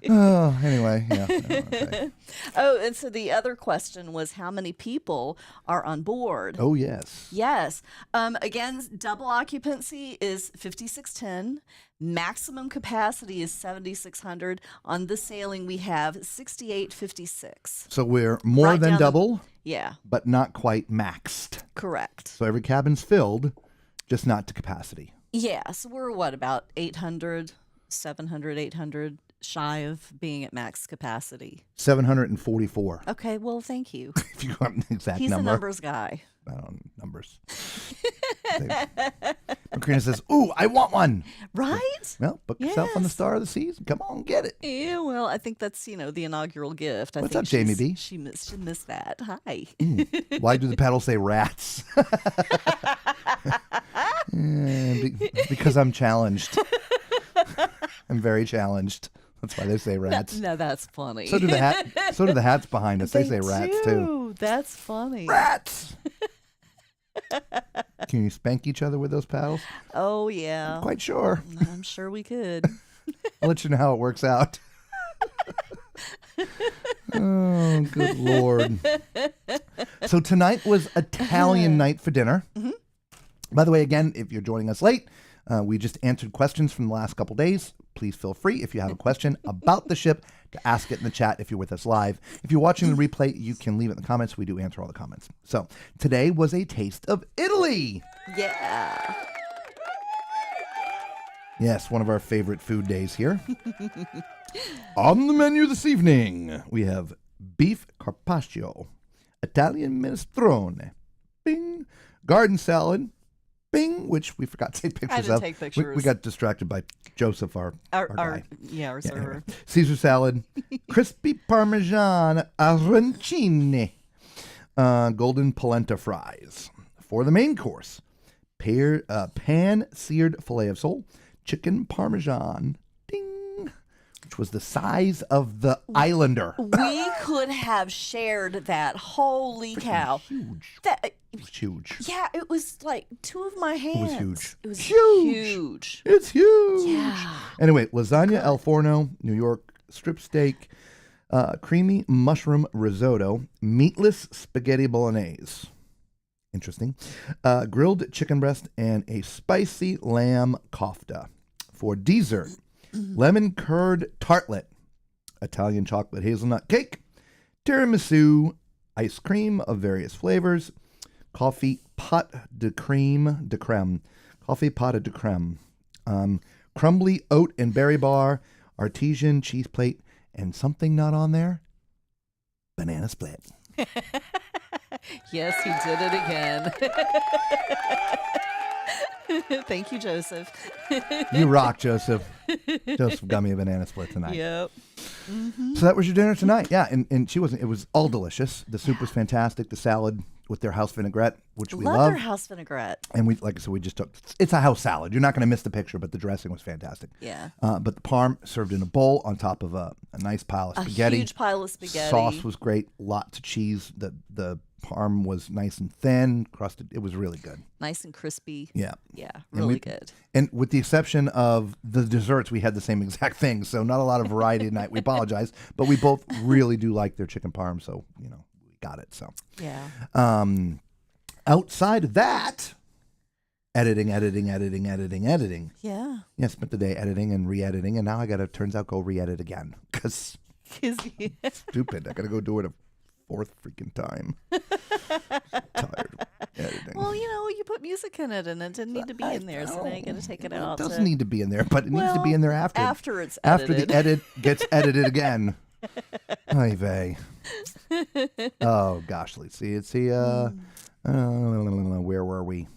[SPEAKER 1] Oh, anyway, yeah. Okay.
[SPEAKER 4] Oh, and so the other question was how many people are on board?
[SPEAKER 1] Oh, yes.
[SPEAKER 4] Yes. Again, double occupancy is 5,610. Maximum capacity is 7,600. On the sailing, we have 6,856.
[SPEAKER 1] So we're more
[SPEAKER 4] Right
[SPEAKER 1] than
[SPEAKER 4] down the-
[SPEAKER 1] double,
[SPEAKER 4] Yeah,
[SPEAKER 1] but not quite maxed.
[SPEAKER 4] correct.
[SPEAKER 1] So every cabin's filled, just not to capacity.
[SPEAKER 4] Yeah, so we're about 800, 700, 800 shy of being at max capacity.
[SPEAKER 1] 744.
[SPEAKER 4] Okay, well, thank you.
[SPEAKER 1] If you want an exact
[SPEAKER 4] He's
[SPEAKER 1] number.
[SPEAKER 4] a numbers guy.
[SPEAKER 1] I don't know numbers. Macrina says, "Ooh, I want one."
[SPEAKER 4] Right?
[SPEAKER 1] Well, book yourself on the
[SPEAKER 4] Yes.
[SPEAKER 1] Star of the Seas. Come on, get it.
[SPEAKER 4] Yeah, well, I think that's, the inaugural gift.
[SPEAKER 1] What's
[SPEAKER 4] think
[SPEAKER 1] up, Jamie B?
[SPEAKER 4] She missed that. Hi.
[SPEAKER 1] Why do the paddles say rats? Because I'm challenged. I'm very challenged. That's why they say rats.
[SPEAKER 4] No, that's funny.
[SPEAKER 1] So do the hats behind us. They say rats too.
[SPEAKER 4] That's funny.
[SPEAKER 1] Rats. Can you spank each other with those paddles?
[SPEAKER 4] Oh, yeah.
[SPEAKER 1] Quite sure.
[SPEAKER 4] I'm sure we could.
[SPEAKER 1] I'll let you know how it works out. Oh, good Lord. So tonight was Italian night for dinner.
[SPEAKER 4] Mm-hmm.
[SPEAKER 1] By the way, again, if you're joining us late, we just answered questions from the last couple days. Please feel free, if you have a question about the ship, to ask it in the chat if you're with us live. If you're watching the replay, you can leave it in the comments. We do answer all the comments. So today was a taste of Italy.
[SPEAKER 4] Yeah.
[SPEAKER 1] Yes, one of our favorite food days here. On the menu this evening, we have beef carpaccio, Italian minestrone, bing, garden salad, bing, which we forgot to take pictures
[SPEAKER 4] I didn't
[SPEAKER 1] of.
[SPEAKER 4] take pictures.
[SPEAKER 1] We got distracted by Joseph, our guy.
[SPEAKER 4] Our server.
[SPEAKER 1] Anyway. Caesar salad, crispy Parmesan arancini, golden polenta fries. For the main course, pan-seared filet of sole, chicken Parmesan, ding, which was the size of the Islander.
[SPEAKER 4] We could have shared that. Holy cow.
[SPEAKER 1] Huge.
[SPEAKER 4] That,
[SPEAKER 1] It was huge.
[SPEAKER 4] yeah, it was like two of my hands.
[SPEAKER 1] huge.
[SPEAKER 4] It was
[SPEAKER 1] Huge.
[SPEAKER 4] huge.
[SPEAKER 1] It's huge.
[SPEAKER 4] Yeah.
[SPEAKER 1] Anyway, lasagna al forno, New York strip steak, creamy mushroom risotto, meatless spaghetti bolognese. Interesting. Grilled chicken breast, and a spicy lamb kofta. For dessert, lemon curd tartlet, Italian chocolate hazelnut cake, tiramisu, ice cream of various flavors, coffee pot de creme, coffee pot de creme, crumbly oat and berry bar, artesian cheese plate, And something not on there, banana split.
[SPEAKER 4] Yes, he did it again. Thank you, Joseph.
[SPEAKER 1] You rock, Joseph. Joseph got me a banana split tonight.
[SPEAKER 4] Yep.
[SPEAKER 1] So that was your dinner tonight. Yeah, and it was all delicious. The soup was fantastic. The salad with their house vinaigrette, which we
[SPEAKER 4] Love
[SPEAKER 1] love.
[SPEAKER 4] their house vinaigrette.
[SPEAKER 1] And we, like I said, we just took, it's a house salad. You're not going to miss the picture, but the dressing was fantastic.
[SPEAKER 4] Yeah.
[SPEAKER 1] But the parm served in a bowl on top of a nice pile of spaghetti.
[SPEAKER 4] A huge pile of spaghetti.
[SPEAKER 1] Sauce was great. Lots of cheese. The parm was nice and thin, crusted. It was really good.
[SPEAKER 4] Nice and crispy.
[SPEAKER 1] Yeah.
[SPEAKER 4] Yeah,
[SPEAKER 1] And
[SPEAKER 4] really good.
[SPEAKER 1] And with the exception of the desserts, we had the same exact thing. So not a lot of variety tonight. We apologize. But we both really do like their chicken parm. So, we got it. So,
[SPEAKER 4] Yeah.
[SPEAKER 1] Outside of that, editing.
[SPEAKER 4] Yeah.
[SPEAKER 1] Yeah, spent the day editing and re-editing, and now I gotta, turns out, go re-edit again because stupid. I gotta go do it a fourth freaking time. Tired of editing.
[SPEAKER 4] Well, you put music in it, and it didn't need to be in there, so now you got to take it out.
[SPEAKER 1] It doesn't need to be in there, but it needs to be in there after.
[SPEAKER 4] After it's
[SPEAKER 1] after
[SPEAKER 4] edited.
[SPEAKER 1] the edit gets edited again. Ay vey. Oh gosh, let's see. Where were we?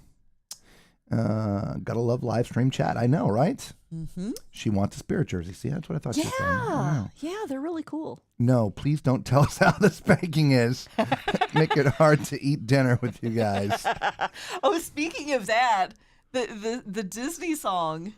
[SPEAKER 1] Gotta love live stream chat. I know, right? Mm-hmm. She wants a spirit jersey. See, that's what I thought she was saying. Wow.
[SPEAKER 4] Yeah, they're really cool.
[SPEAKER 1] No, please don't tell us how the spanking is. Make it hard to eat dinner with you guys.
[SPEAKER 4] Oh, speaking of that, the Disney song.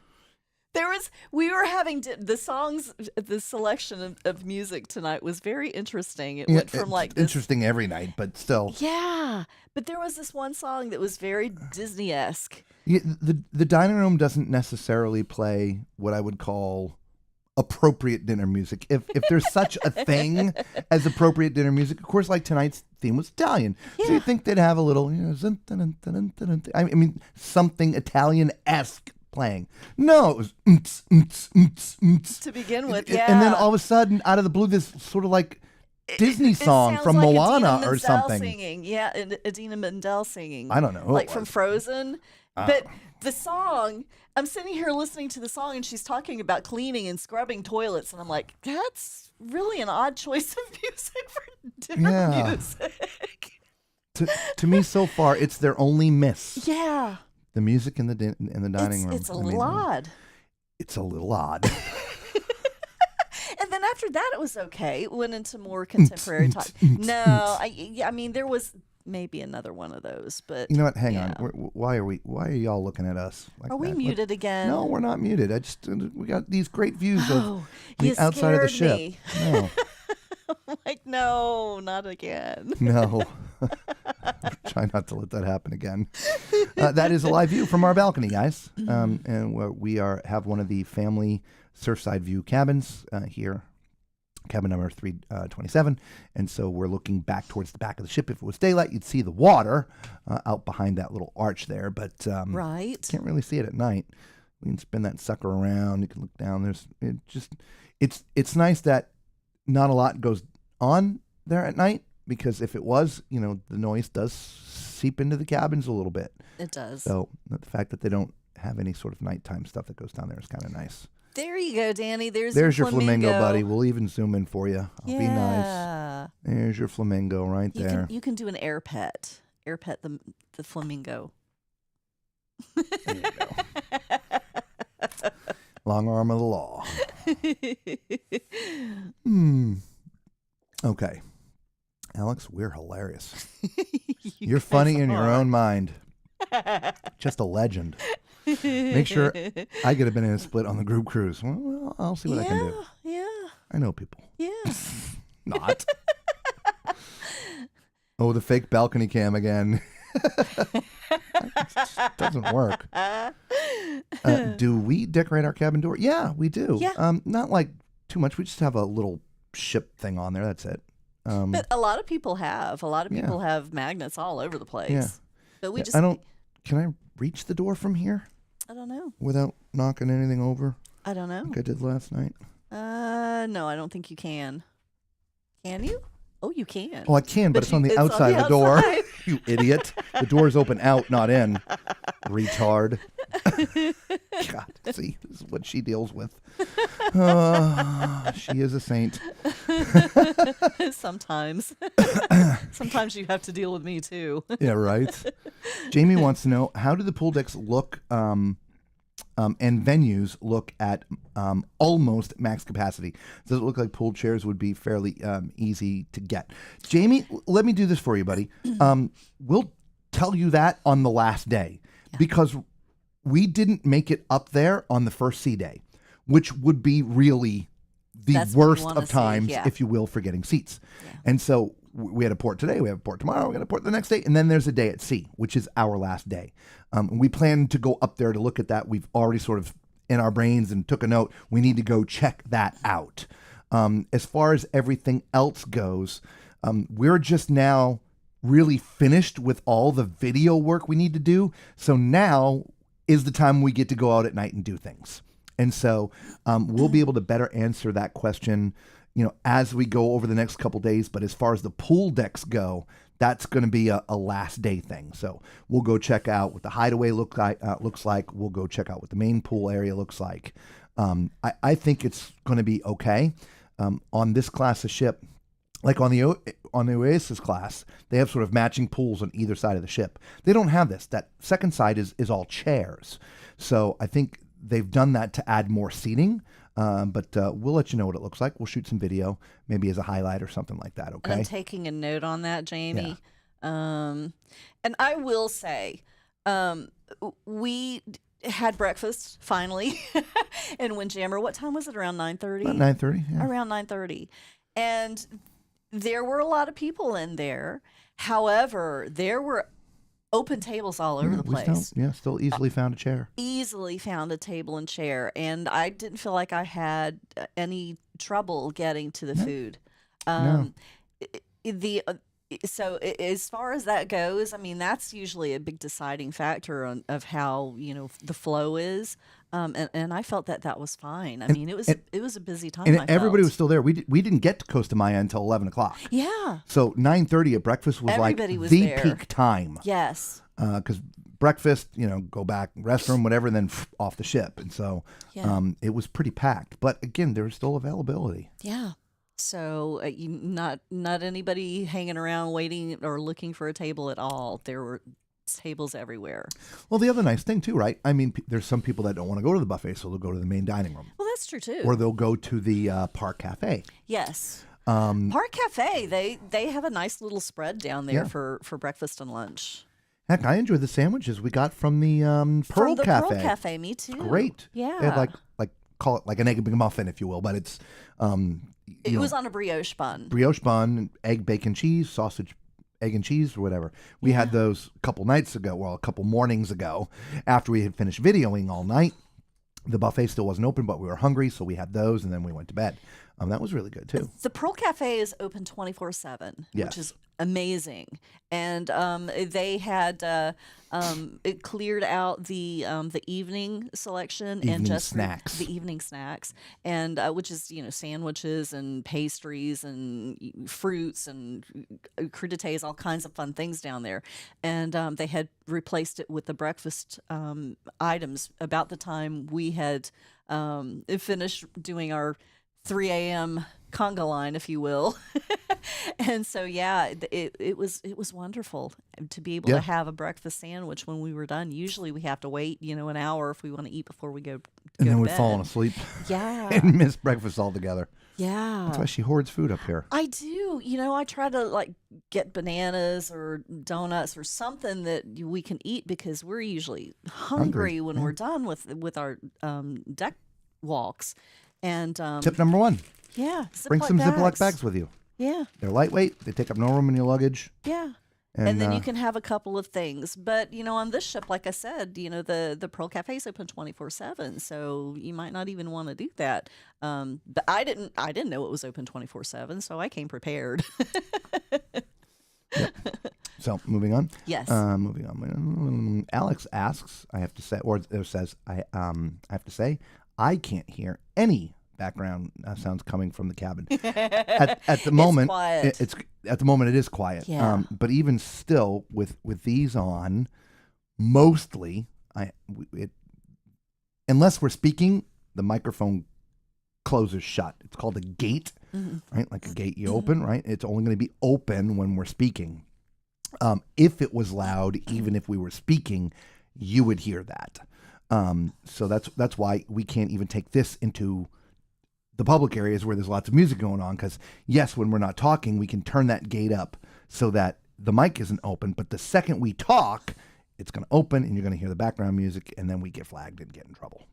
[SPEAKER 4] We were having the songs, the selection of music tonight was very interesting. It went from
[SPEAKER 1] it's interesting every night, but still.
[SPEAKER 4] Yeah, but there was this one song that was very Disney-esque.
[SPEAKER 1] Yeah, the dining room doesn't necessarily play what I would call appropriate dinner music. If there's such a thing as appropriate dinner music, of course, like tonight's theme was Italian. Yeah. So you think they'd have a little, I mean, something Italian-esque playing. No, it was
[SPEAKER 4] to begin with, yeah.
[SPEAKER 1] And then all of a sudden, out of the blue, this sort of like Disney song from
[SPEAKER 4] like
[SPEAKER 1] Moana
[SPEAKER 4] Idina
[SPEAKER 1] or
[SPEAKER 4] Menzel
[SPEAKER 1] something.
[SPEAKER 4] Singing. Yeah, Idina Menzel singing.
[SPEAKER 1] I don't know.
[SPEAKER 4] Like from Frozen. But the song, I'm sitting here listening to the song, and she's talking about cleaning and scrubbing toilets, and I'm like, that's really an odd choice of music for dinner music.
[SPEAKER 1] To me, so far, it's their only miss.
[SPEAKER 4] Yeah.
[SPEAKER 1] The music in the dining room.
[SPEAKER 4] It's a little odd.
[SPEAKER 1] It's a little odd.
[SPEAKER 4] And then after that, it was okay. It went into more contemporary talk. No, I mean, there was maybe another one of those, but
[SPEAKER 1] you know what? Hang on. Why are y'all looking at us? Like
[SPEAKER 4] are we muted again?
[SPEAKER 1] No, we're not muted. We got these great views of
[SPEAKER 4] the
[SPEAKER 1] outside of the ship.
[SPEAKER 4] Me.
[SPEAKER 1] No.
[SPEAKER 4] Like, no, not again.
[SPEAKER 1] No. Try not to let that happen again. That is a live view from our balcony, guys. And we have one of the family Surfside View cabins here, cabin number 327. And so we're looking back towards the back of the ship. If it was daylight, you'd see the water out behind that little arch there. But
[SPEAKER 4] right.
[SPEAKER 1] Can't really see it at night. We can spin that sucker around. You can look down. It's nice that not a lot goes on there at night, because if it was, the noise does seep into the cabins a little bit.
[SPEAKER 4] It does.
[SPEAKER 1] So the fact that they don't have any sort of nighttime stuff that goes down there is kind of nice.
[SPEAKER 4] There you go, Danny. There's
[SPEAKER 1] your flamingo, buddy. We'll even zoom in for you. I'll be nice.
[SPEAKER 4] Yeah.
[SPEAKER 1] There's your flamingo right there.
[SPEAKER 4] You can do an air pet. Air pet the flamingo.
[SPEAKER 1] There you go. Long arm of the law. Okay. Alex, we're hilarious. You're funny in your own mind. Just a legend. Make sure I get a banana split on the group cruise. Well, I'll see what I can do.
[SPEAKER 4] Yeah.
[SPEAKER 1] I know people.
[SPEAKER 4] Yeah.
[SPEAKER 1] Not. Oh, the fake balcony cam again. It doesn't work. Do we decorate our cabin door? Yeah, we do.
[SPEAKER 4] Yeah.
[SPEAKER 1] Not like too much. We just have a little ship thing on there. That's it.
[SPEAKER 4] But a lot of people have. A lot of people have magnets all over the place.
[SPEAKER 1] Yeah.
[SPEAKER 4] But we just.
[SPEAKER 1] Can I reach the door from here?
[SPEAKER 4] I don't know.
[SPEAKER 1] Without knocking anything over?
[SPEAKER 4] I don't know.
[SPEAKER 1] Like I did last night.
[SPEAKER 4] No, I don't think you can. Can you? Oh, you can.
[SPEAKER 1] Oh, I can, but it's on the outside of the door. You idiot. The door's open out, not in. Retard. God, see, this is what she deals with. She is a saint.
[SPEAKER 4] Sometimes. Sometimes you have to deal with me too.
[SPEAKER 1] Yeah, right. Jamie wants to know, how do the pool decks look and venues look at almost max capacity? Does it look like pool chairs would be fairly easy to get? Jamie, let me do this for you, buddy. We'll tell you that on the last day because we didn't make it up there on the first sea day, which would be really the
[SPEAKER 4] That's what you
[SPEAKER 1] worst
[SPEAKER 4] wanna
[SPEAKER 1] of
[SPEAKER 4] see,
[SPEAKER 1] times,
[SPEAKER 4] yeah.
[SPEAKER 1] if you will, for getting seats.
[SPEAKER 4] Yeah.
[SPEAKER 1] And so we had a port today, we have a port tomorrow, we got a port the next day, and then there's a day at sea, which is our last day. We plan to go up there to look at that. We've already sort of in our brains and took a note. We need to go check that out. As far as everything else goes, we're just now really finished with all the video work we need to do. So now is the time we get to go out at night and do things. And so we'll be able to better answer that question, as we go over the next couple days. But as far as the pool decks go, that's going to be a last day thing. So we'll go check out what the hideaway looks like. We'll go check out what the main pool area looks like. I think it's going to be okay. On this class of ship, like on the Oasis class, they have sort of matching pools on either side of the ship. They don't have this. That second side is all chairs. So I think they've done that to add more seating. But we'll let you know what it looks like. We'll shoot some video, maybe as a highlight or something like that. Okay.
[SPEAKER 4] I'm taking a note on that, Jamie. And I will say, we had breakfast finally in Windjammer. What time was it? Around 9:30.
[SPEAKER 1] About 9:30. Yeah.
[SPEAKER 4] Around 9:30, and there were a lot of people in there. However, there were open tables all over the place.
[SPEAKER 1] Still easily found a chair.
[SPEAKER 4] Easily found a table and chair, and I didn't feel like I had any trouble getting to the food. So as far as that goes, I mean, that's usually a big deciding factor of how the flow is. And I felt that was fine. I mean, it was a busy time.
[SPEAKER 1] And everybody was still there. We didn't get to Costa Maya until 11 o'clock.
[SPEAKER 4] Yeah.
[SPEAKER 1] So 9:30 at breakfast was
[SPEAKER 4] Everybody
[SPEAKER 1] like
[SPEAKER 4] was
[SPEAKER 1] the
[SPEAKER 4] there.
[SPEAKER 1] peak time.
[SPEAKER 4] Yes.
[SPEAKER 1] Because breakfast, go back, restroom, whatever, and then off the ship. And so it was pretty packed. But again, there was still availability.
[SPEAKER 4] Yeah. So not anybody hanging around waiting or looking for a table at all. There were tables everywhere.
[SPEAKER 1] Well, the other nice thing too, right? I mean, there's some people that don't want to go to the buffet, so they'll go to the main dining room.
[SPEAKER 4] Well, that's true too.
[SPEAKER 1] Or they'll go to the Park Cafe.
[SPEAKER 4] Yes. Park Cafe, they have a nice little spread down there
[SPEAKER 1] Yeah.
[SPEAKER 4] for breakfast and lunch.
[SPEAKER 1] Heck, I enjoyed the sandwiches we got from the Pearl
[SPEAKER 4] From the
[SPEAKER 1] Cafe.
[SPEAKER 4] Pearl Cafe, me too.
[SPEAKER 1] Great.
[SPEAKER 4] Yeah.
[SPEAKER 1] They had like call it like an egg McMuffin, if you will, but it's
[SPEAKER 4] It was on a brioche bun.
[SPEAKER 1] brioche bun, egg, bacon, cheese, sausage, egg and cheese, or whatever. We had those a couple mornings ago, after we had finished videoing all night. The buffet still wasn't open, but we were hungry, so we had those, and then we went to bed. That was really good too.
[SPEAKER 4] The Pearl Cafe is open 24/7,
[SPEAKER 1] Yes.
[SPEAKER 4] which is amazing. And they had it cleared out the evening selection and
[SPEAKER 1] Evening
[SPEAKER 4] just
[SPEAKER 1] snacks.
[SPEAKER 4] the evening snacks, and which is sandwiches and pastries and fruits and crudités, all kinds of fun things down there. And they had replaced it with the breakfast items about the time we had finished doing our 3 a.m. conga line, if you will. And so, it was wonderful to be able to have a breakfast sandwich when we were done. Usually we have to wait, an hour if we want to eat before we go
[SPEAKER 1] And then
[SPEAKER 4] to
[SPEAKER 1] we'd
[SPEAKER 4] bed.
[SPEAKER 1] fallen asleep
[SPEAKER 4] Yeah.
[SPEAKER 1] and missed breakfast altogether.
[SPEAKER 4] Yeah.
[SPEAKER 1] That's why she hoards food up here.
[SPEAKER 4] I do. I try to get bananas or donuts or something that we can eat because we're usually hungry when we're done with our deck walks. And
[SPEAKER 1] Tip number 1, bring some Ziploc bags with you.
[SPEAKER 4] Yeah.
[SPEAKER 1] They're lightweight. They take up no room in your luggage.
[SPEAKER 4] Yeah. And then you can have a couple of things. But, on this ship, like I said, the Pearl Cafe is open 24/7. So you might not even want to do that. But I didn't know it was open 24/7. So I came prepared.
[SPEAKER 1] So moving on.
[SPEAKER 4] Yes.
[SPEAKER 1] Moving on. Alex asks, I have to say, or says, I have to say, I can't hear any background sounds coming from the cabin. At the moment,
[SPEAKER 4] quiet.
[SPEAKER 1] it's at the moment it is quiet.
[SPEAKER 4] Yeah.
[SPEAKER 1] But even still, with these on, mostly unless we're speaking, the microphone closes shut. It's called a gate, right? Like a gate you open, right? It's only going to be open when we're speaking. If it was loud, even if we were speaking, you would hear that. So that's why we can't even take this into the public areas where there's lots of music going on. Because yes, when we're not talking, we can turn that gate up so that the mic isn't open. But the second we talk, it's going to open and you're going to hear the background music, and then we get flagged and get in trouble.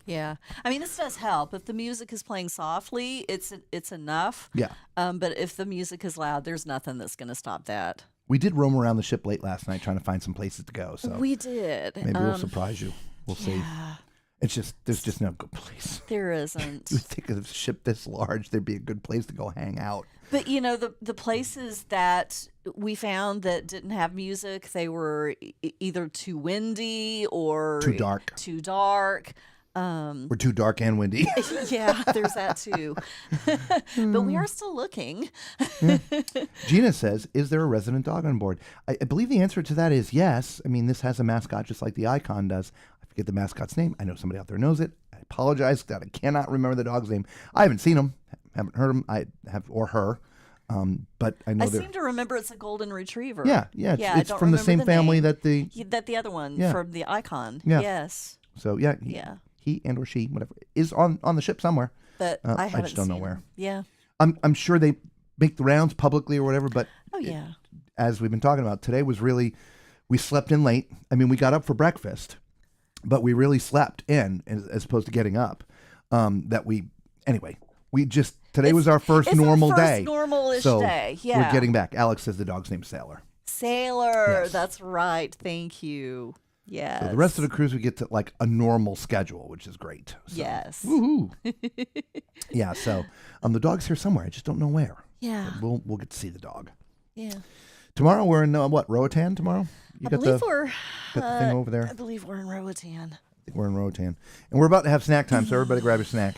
[SPEAKER 4] Yeah. I mean, this does help. If the music is playing softly, it's enough.
[SPEAKER 1] Yeah.
[SPEAKER 4] But if the music is loud, there's nothing that's going to stop that.
[SPEAKER 1] We did roam around the ship late last night trying to find some places to go. So
[SPEAKER 4] We did.
[SPEAKER 1] maybe we'll surprise you. We'll see.
[SPEAKER 4] Yeah,
[SPEAKER 1] It's just, there's just no good place.
[SPEAKER 4] there isn't.
[SPEAKER 1] You would think of a ship this large, there'd be a good place to go hang out.
[SPEAKER 4] But you know, the places that we found that didn't have music, they were either too windy or
[SPEAKER 1] Too dark.
[SPEAKER 4] Too dark.
[SPEAKER 1] We're too dark and windy.
[SPEAKER 4] Yeah, there's that too. But we are still looking.
[SPEAKER 1] Gina says, is there a resident dog on board? I believe the answer to that is yes. I mean, this has a mascot just like the Icon does. I forget the mascot's name. I know somebody out there knows it. I apologize that I cannot remember the dog's name. I haven't seen him, haven't heard him. I have, or her. But I know
[SPEAKER 4] I
[SPEAKER 1] they're...
[SPEAKER 4] seem to remember it's a golden retriever.
[SPEAKER 1] Yeah.
[SPEAKER 4] I
[SPEAKER 1] It's
[SPEAKER 4] don't
[SPEAKER 1] from the
[SPEAKER 4] remember
[SPEAKER 1] same family
[SPEAKER 4] name.
[SPEAKER 1] that the...
[SPEAKER 4] That the other one
[SPEAKER 1] Yeah.
[SPEAKER 4] from the Icon.
[SPEAKER 1] Yeah.
[SPEAKER 4] Yes.
[SPEAKER 1] So, yeah.
[SPEAKER 4] Yeah.
[SPEAKER 1] He and or she, whatever, is on the ship somewhere.
[SPEAKER 4] But I haven't
[SPEAKER 1] just don't know
[SPEAKER 4] seen
[SPEAKER 1] where.
[SPEAKER 4] him. Yeah.
[SPEAKER 1] I'm sure they make the rounds publicly or whatever, but
[SPEAKER 4] Oh yeah.
[SPEAKER 1] as we've been talking about, today was really, we slept in late. I mean, we got up for breakfast, but we really slept in as opposed to getting up. Today was our first
[SPEAKER 4] It's
[SPEAKER 1] normal
[SPEAKER 4] our first
[SPEAKER 1] day.
[SPEAKER 4] normal-ish
[SPEAKER 1] So
[SPEAKER 4] day. Yeah.
[SPEAKER 1] we're getting back. Alex says the dog's name's Sailor.
[SPEAKER 4] Sailor.
[SPEAKER 1] Yes.
[SPEAKER 4] That's right. Thank you. Yes.
[SPEAKER 1] So the rest of the cruise, we get to like a normal schedule, which is great. So,
[SPEAKER 4] Yes.
[SPEAKER 1] Woohoo. Yeah. So the dog's here somewhere. I just don't know where.
[SPEAKER 4] Yeah.
[SPEAKER 1] We'll get to see the dog.
[SPEAKER 4] Yeah.
[SPEAKER 1] Tomorrow we're in what, Roatan tomorrow? You
[SPEAKER 4] I
[SPEAKER 1] got
[SPEAKER 4] believe
[SPEAKER 1] the
[SPEAKER 4] we're
[SPEAKER 1] got the thing over there.
[SPEAKER 4] I believe we're in Roatan.
[SPEAKER 1] I think we're in Roatan. And we're about to have snack time, so everybody grab your snack.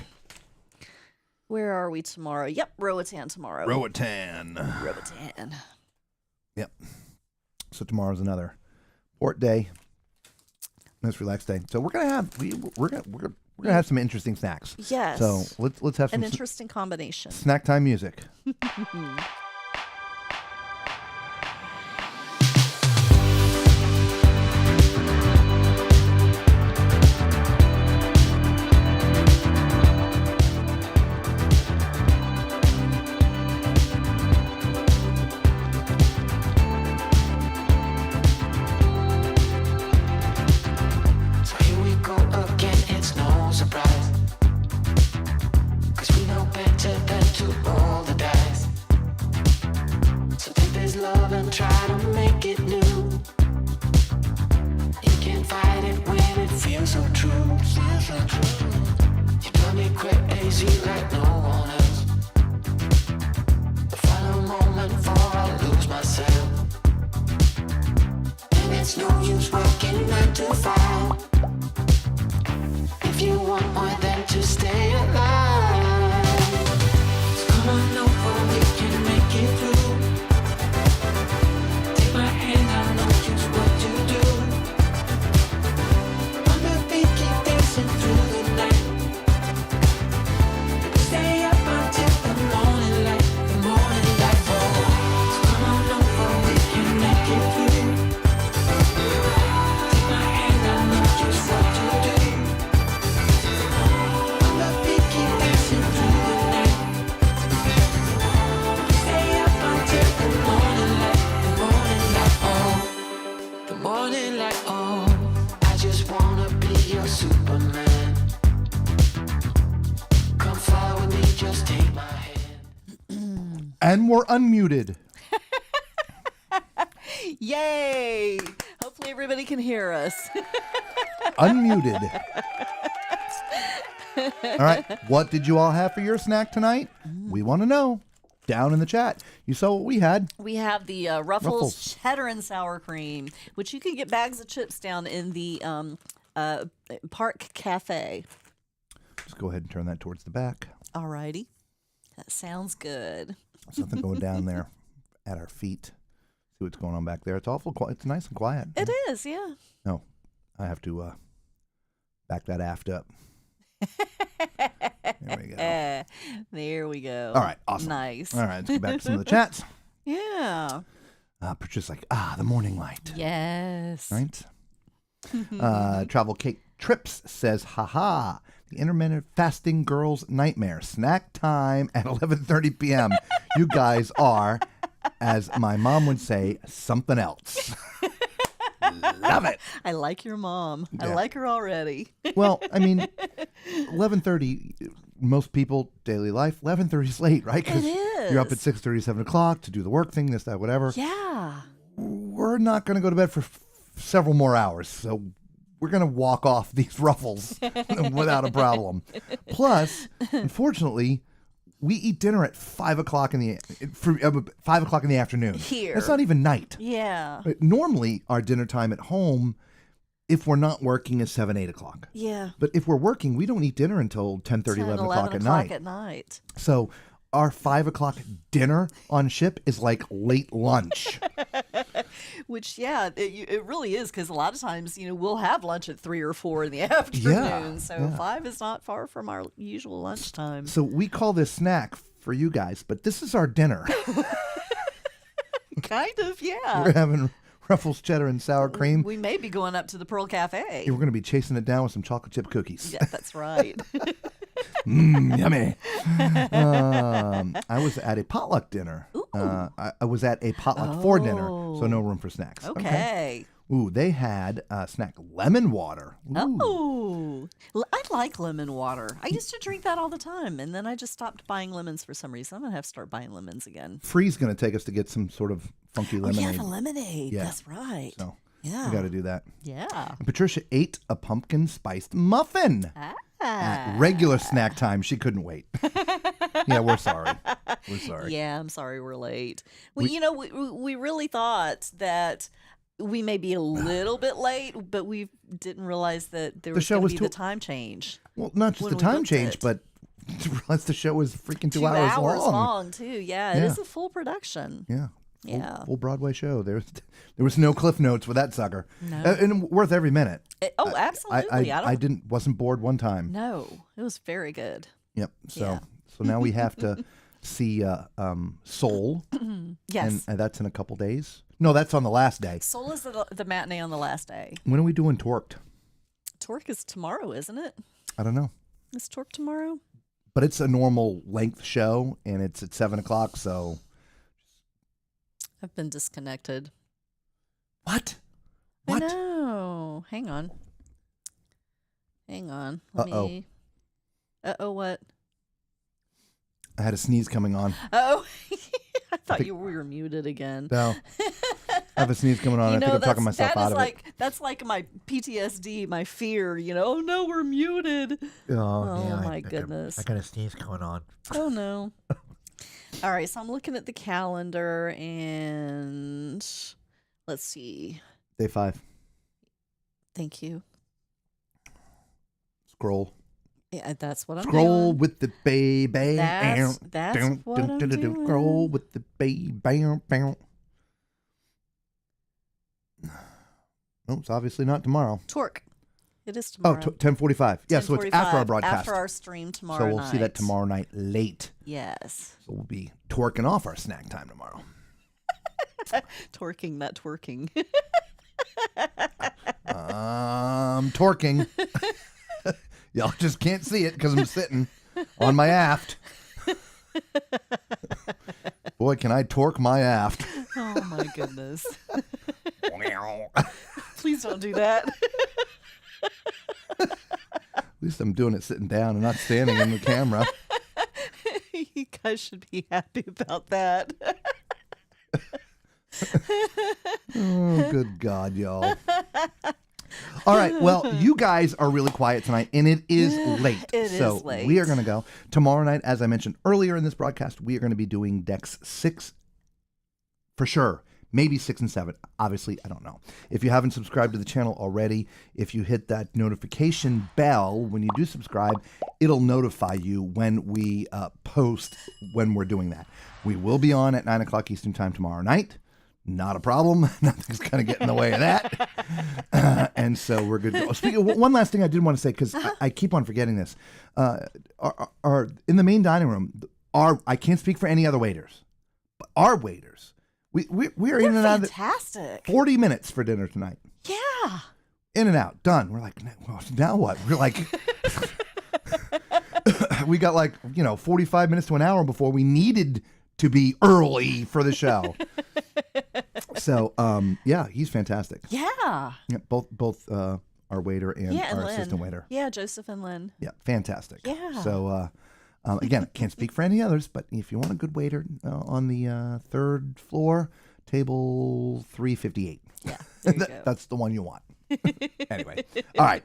[SPEAKER 4] Where are we tomorrow? Yep, Roatan tomorrow.
[SPEAKER 1] Roatan.
[SPEAKER 4] Roatan.
[SPEAKER 1] Yep. So tomorrow's another port day. Nice relaxed day. So we're gonna have some interesting snacks.
[SPEAKER 4] Yes.
[SPEAKER 1] So let's have some
[SPEAKER 4] An interesting combination.
[SPEAKER 1] snack time music.
[SPEAKER 3] So here we go again, it's no surprise. 'Cause we know better than to roll the dice. So take this love and try to make it new. You can't fight it when it feels so true. You drive me crazy like no one else. The final moment before I lose myself. And it's no use working 9 to 5 if you want more than to stay alive. So come on over, we can make it through. Take my hand, I know just what to do. On the beat, keep dancing through the night. Stay up until the morning light, the morning light. Oh, so come on over, we can make it through. Take my hand, I know just what to do. On the beat, keep dancing through the night. Stay up until the morning light, the morning light. Oh, the morning light. Oh, I just wanna be your Superman. Come fly with me, just take my hand.
[SPEAKER 1] And we're unmuted.
[SPEAKER 4] Yay! Hopefully everybody can hear us.
[SPEAKER 1] Unmuted. All right. What did you all have for your snack tonight? We want to know. Down in the chat. You saw what we had.
[SPEAKER 4] We have the Ruffles cheddar and sour cream, which you can get bags of chips down in the Park Cafe.
[SPEAKER 1] Just go ahead and turn that towards the back.
[SPEAKER 4] Alrighty. That sounds good.
[SPEAKER 1] Something going down there at our feet. See what's going on back there. It's awful quiet. It's nice and quiet.
[SPEAKER 4] It is, yeah.
[SPEAKER 1] No, I have to Back that aft up. There we go.
[SPEAKER 4] There we go.
[SPEAKER 1] All right, awesome.
[SPEAKER 4] Nice.
[SPEAKER 1] All right, let's get back to some of the chats.
[SPEAKER 4] Yeah.
[SPEAKER 1] Patricia's like, the morning light.
[SPEAKER 4] Yes.
[SPEAKER 1] Right? Travel Cake Trips says, haha, the intermittent fasting girl's nightmare. Snack time at 11:30 p.m. You guys are, as my mom would say, something else. Love it.
[SPEAKER 4] I like your mom. I
[SPEAKER 1] Yeah.
[SPEAKER 4] like her already.
[SPEAKER 1] Well, I mean, 11:30, most people, daily life, 11:30 is late, right? Because
[SPEAKER 4] It
[SPEAKER 1] you're up at
[SPEAKER 4] is.
[SPEAKER 1] 6:30, 7 o'clock to do the work thing, this, that, whatever.
[SPEAKER 4] Yeah.
[SPEAKER 1] We're not going to go to bed for several more hours. So we're going to walk off these ruffles without a problem. Plus, unfortunately, we eat dinner at 5 o'clock in the afternoon.
[SPEAKER 4] Here.
[SPEAKER 1] It's not even night.
[SPEAKER 4] Yeah.
[SPEAKER 1] Normally, our dinner time at home, if we're not working, is 7, 8 o'clock.
[SPEAKER 4] Yeah.
[SPEAKER 1] But if we're working, we don't eat dinner until 10:30, 11 o'clock at night. So our 5 o'clock dinner on ship is like late lunch.
[SPEAKER 4] Which, yeah, it really is, because a lot of times, we'll have lunch at 3 or 4 in the afternoon. So 5 is not far from our usual lunchtime.
[SPEAKER 1] So we call this snack for you guys, but this is our dinner.
[SPEAKER 4] Kind of, yeah.
[SPEAKER 1] We're having Ruffles cheddar and sour cream.
[SPEAKER 4] We may be going up to the Pearl Cafe.
[SPEAKER 1] We're going to be chasing it down with some chocolate chip cookies.
[SPEAKER 4] Yeah, that's right.
[SPEAKER 1] Yummy. I was at a potluck dinner. I was at a potluck for dinner, so no room for snacks.
[SPEAKER 4] Okay.
[SPEAKER 1] Ooh, they had snack lemon water. Ooh.
[SPEAKER 4] Oh, I like lemon water. I used to drink that all the time, and then I just stopped buying lemons for some reason. I'm going to have to start buying lemons again.
[SPEAKER 1] Free's going to take us to get some sort of funky lemonade.
[SPEAKER 4] Oh, yeah, the lemonade.
[SPEAKER 1] Yeah.
[SPEAKER 4] That's right.
[SPEAKER 1] So
[SPEAKER 4] yeah.
[SPEAKER 1] we got to do that.
[SPEAKER 4] Yeah.
[SPEAKER 1] And Patricia ate a pumpkin spiced muffin. At regular snack time, she couldn't wait. Yeah, we're sorry. We're sorry.
[SPEAKER 4] Yeah, I'm sorry we're late. We really thought that we may be a little bit late, but we didn't realize that there was going to be the time change.
[SPEAKER 1] Well, not just
[SPEAKER 4] when
[SPEAKER 1] the
[SPEAKER 4] we
[SPEAKER 1] time
[SPEAKER 4] booked
[SPEAKER 1] change,
[SPEAKER 4] it.
[SPEAKER 1] but to realize the show was freaking 2
[SPEAKER 4] 2
[SPEAKER 1] hours
[SPEAKER 4] hours
[SPEAKER 1] long.
[SPEAKER 4] long, too. Yeah, it is a full production.
[SPEAKER 1] Yeah.
[SPEAKER 4] Yeah.
[SPEAKER 1] Full Broadway show. There was no cliff notes with that sucker.
[SPEAKER 4] No.
[SPEAKER 1] And worth every minute.
[SPEAKER 4] Absolutely.
[SPEAKER 1] I wasn't bored one time.
[SPEAKER 4] No, it was very good.
[SPEAKER 1] Yep. So
[SPEAKER 4] Yeah.
[SPEAKER 1] so now we have to see Soul.
[SPEAKER 4] Yes.
[SPEAKER 1] And that's in a couple days. No, that's on the last day.
[SPEAKER 4] Soul is the matinee on the last day.
[SPEAKER 1] When are we doing Torqued?
[SPEAKER 4] Torque is tomorrow, isn't it?
[SPEAKER 1] I don't know.
[SPEAKER 4] Is Torque tomorrow?
[SPEAKER 1] But it's a normal length show, and it's at 7 o'clock, so...
[SPEAKER 4] I've been disconnected.
[SPEAKER 1] What?
[SPEAKER 4] I know. Hang on. Let
[SPEAKER 1] Uh-oh.
[SPEAKER 4] me... Uh-oh, what?
[SPEAKER 1] I had a sneeze coming on.
[SPEAKER 4] Oh, I thought
[SPEAKER 1] think-
[SPEAKER 4] you were muted again.
[SPEAKER 1] No. I have a sneeze coming on. I think I'm talking myself out of it.
[SPEAKER 4] That's like my PTSD, my fear, Oh, no, we're muted. Oh, my goodness.
[SPEAKER 2] I got a sneeze going on.
[SPEAKER 4] Oh, no. All right, so I'm looking at the calendar, and let's see.
[SPEAKER 1] Day 5.
[SPEAKER 4] Thank you.
[SPEAKER 1] Scroll.
[SPEAKER 4] Yeah, that's what I'm
[SPEAKER 1] Scroll
[SPEAKER 4] doing.
[SPEAKER 1] with the baby.
[SPEAKER 4] That's what I'm doing.
[SPEAKER 1] Scroll with the baby. No, it's obviously not tomorrow.
[SPEAKER 4] Torque. It is
[SPEAKER 1] Oh,
[SPEAKER 4] tomorrow.
[SPEAKER 1] 10:45. Yeah, so it's after our
[SPEAKER 4] 10:45,
[SPEAKER 1] broadcast.
[SPEAKER 4] After our stream tomorrow
[SPEAKER 1] So we'll
[SPEAKER 4] night.
[SPEAKER 1] see that tomorrow night late.
[SPEAKER 4] Yes.
[SPEAKER 1] So we'll be twerking off our snack time tomorrow.
[SPEAKER 4] Twerking, not twerking.
[SPEAKER 1] Twerking. Y'all just can't see it because I'm sitting on my aft. Boy, can I torque my aft.
[SPEAKER 4] Oh, my goodness. Please don't do that.
[SPEAKER 1] At least I'm doing it sitting down and not standing in the camera.
[SPEAKER 4] You guys should be happy about that.
[SPEAKER 1] Oh, good God, y'all. All right, well, you guys are really quiet tonight, and it is late.
[SPEAKER 4] It
[SPEAKER 1] so
[SPEAKER 4] is late.
[SPEAKER 1] we are going to go. Tomorrow night, as I mentioned earlier in this broadcast, we are going to be doing decks 6 for sure. Maybe 6 and 7. Obviously, I don't know. If you haven't subscribed to the channel already, if you hit that notification bell when you do subscribe, it'll notify you when we post when we're doing that. We will be on at 9 o'clock Eastern Time tomorrow night. Not a problem. Nothing's going to get in the way of that. And so we're good. Speaking of, one last thing I did want to say, because I keep on forgetting this. Our in the main dining room, I can't speak for any other waiters, but our waiters, we're in and out of
[SPEAKER 4] fantastic.
[SPEAKER 1] 40 minutes for dinner tonight.
[SPEAKER 4] Yeah.
[SPEAKER 1] In and out, done. We're like, well, now what? We're like, we got like, 45 minutes to an hour before we needed to be early for the show. So, yeah, he's fantastic.
[SPEAKER 4] Yeah.
[SPEAKER 1] Yeah, both our waiter and our
[SPEAKER 4] Lynn.
[SPEAKER 1] assistant waiter.
[SPEAKER 4] Yeah, Joseph and Lynn.
[SPEAKER 1] Yeah, fantastic.
[SPEAKER 4] Yeah.
[SPEAKER 1] So, again, can't speak for any others, but if you want a good waiter on the third floor, table 358.
[SPEAKER 4] Yeah, there you go.
[SPEAKER 1] That's the one you want. Anyway, all right.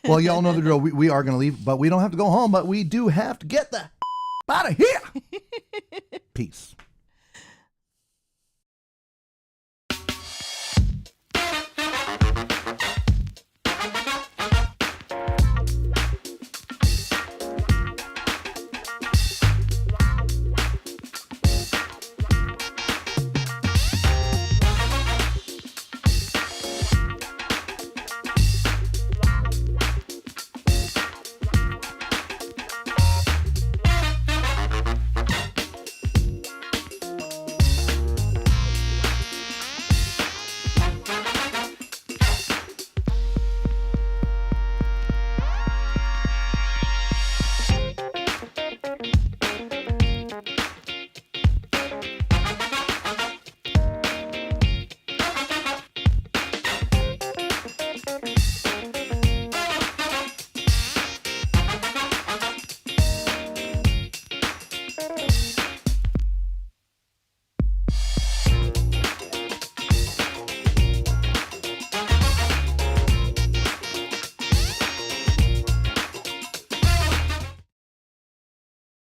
[SPEAKER 1] Well, y'all know the drill. We are going to leave, but we don't have to go home, but we do have to get the out of here. Peace.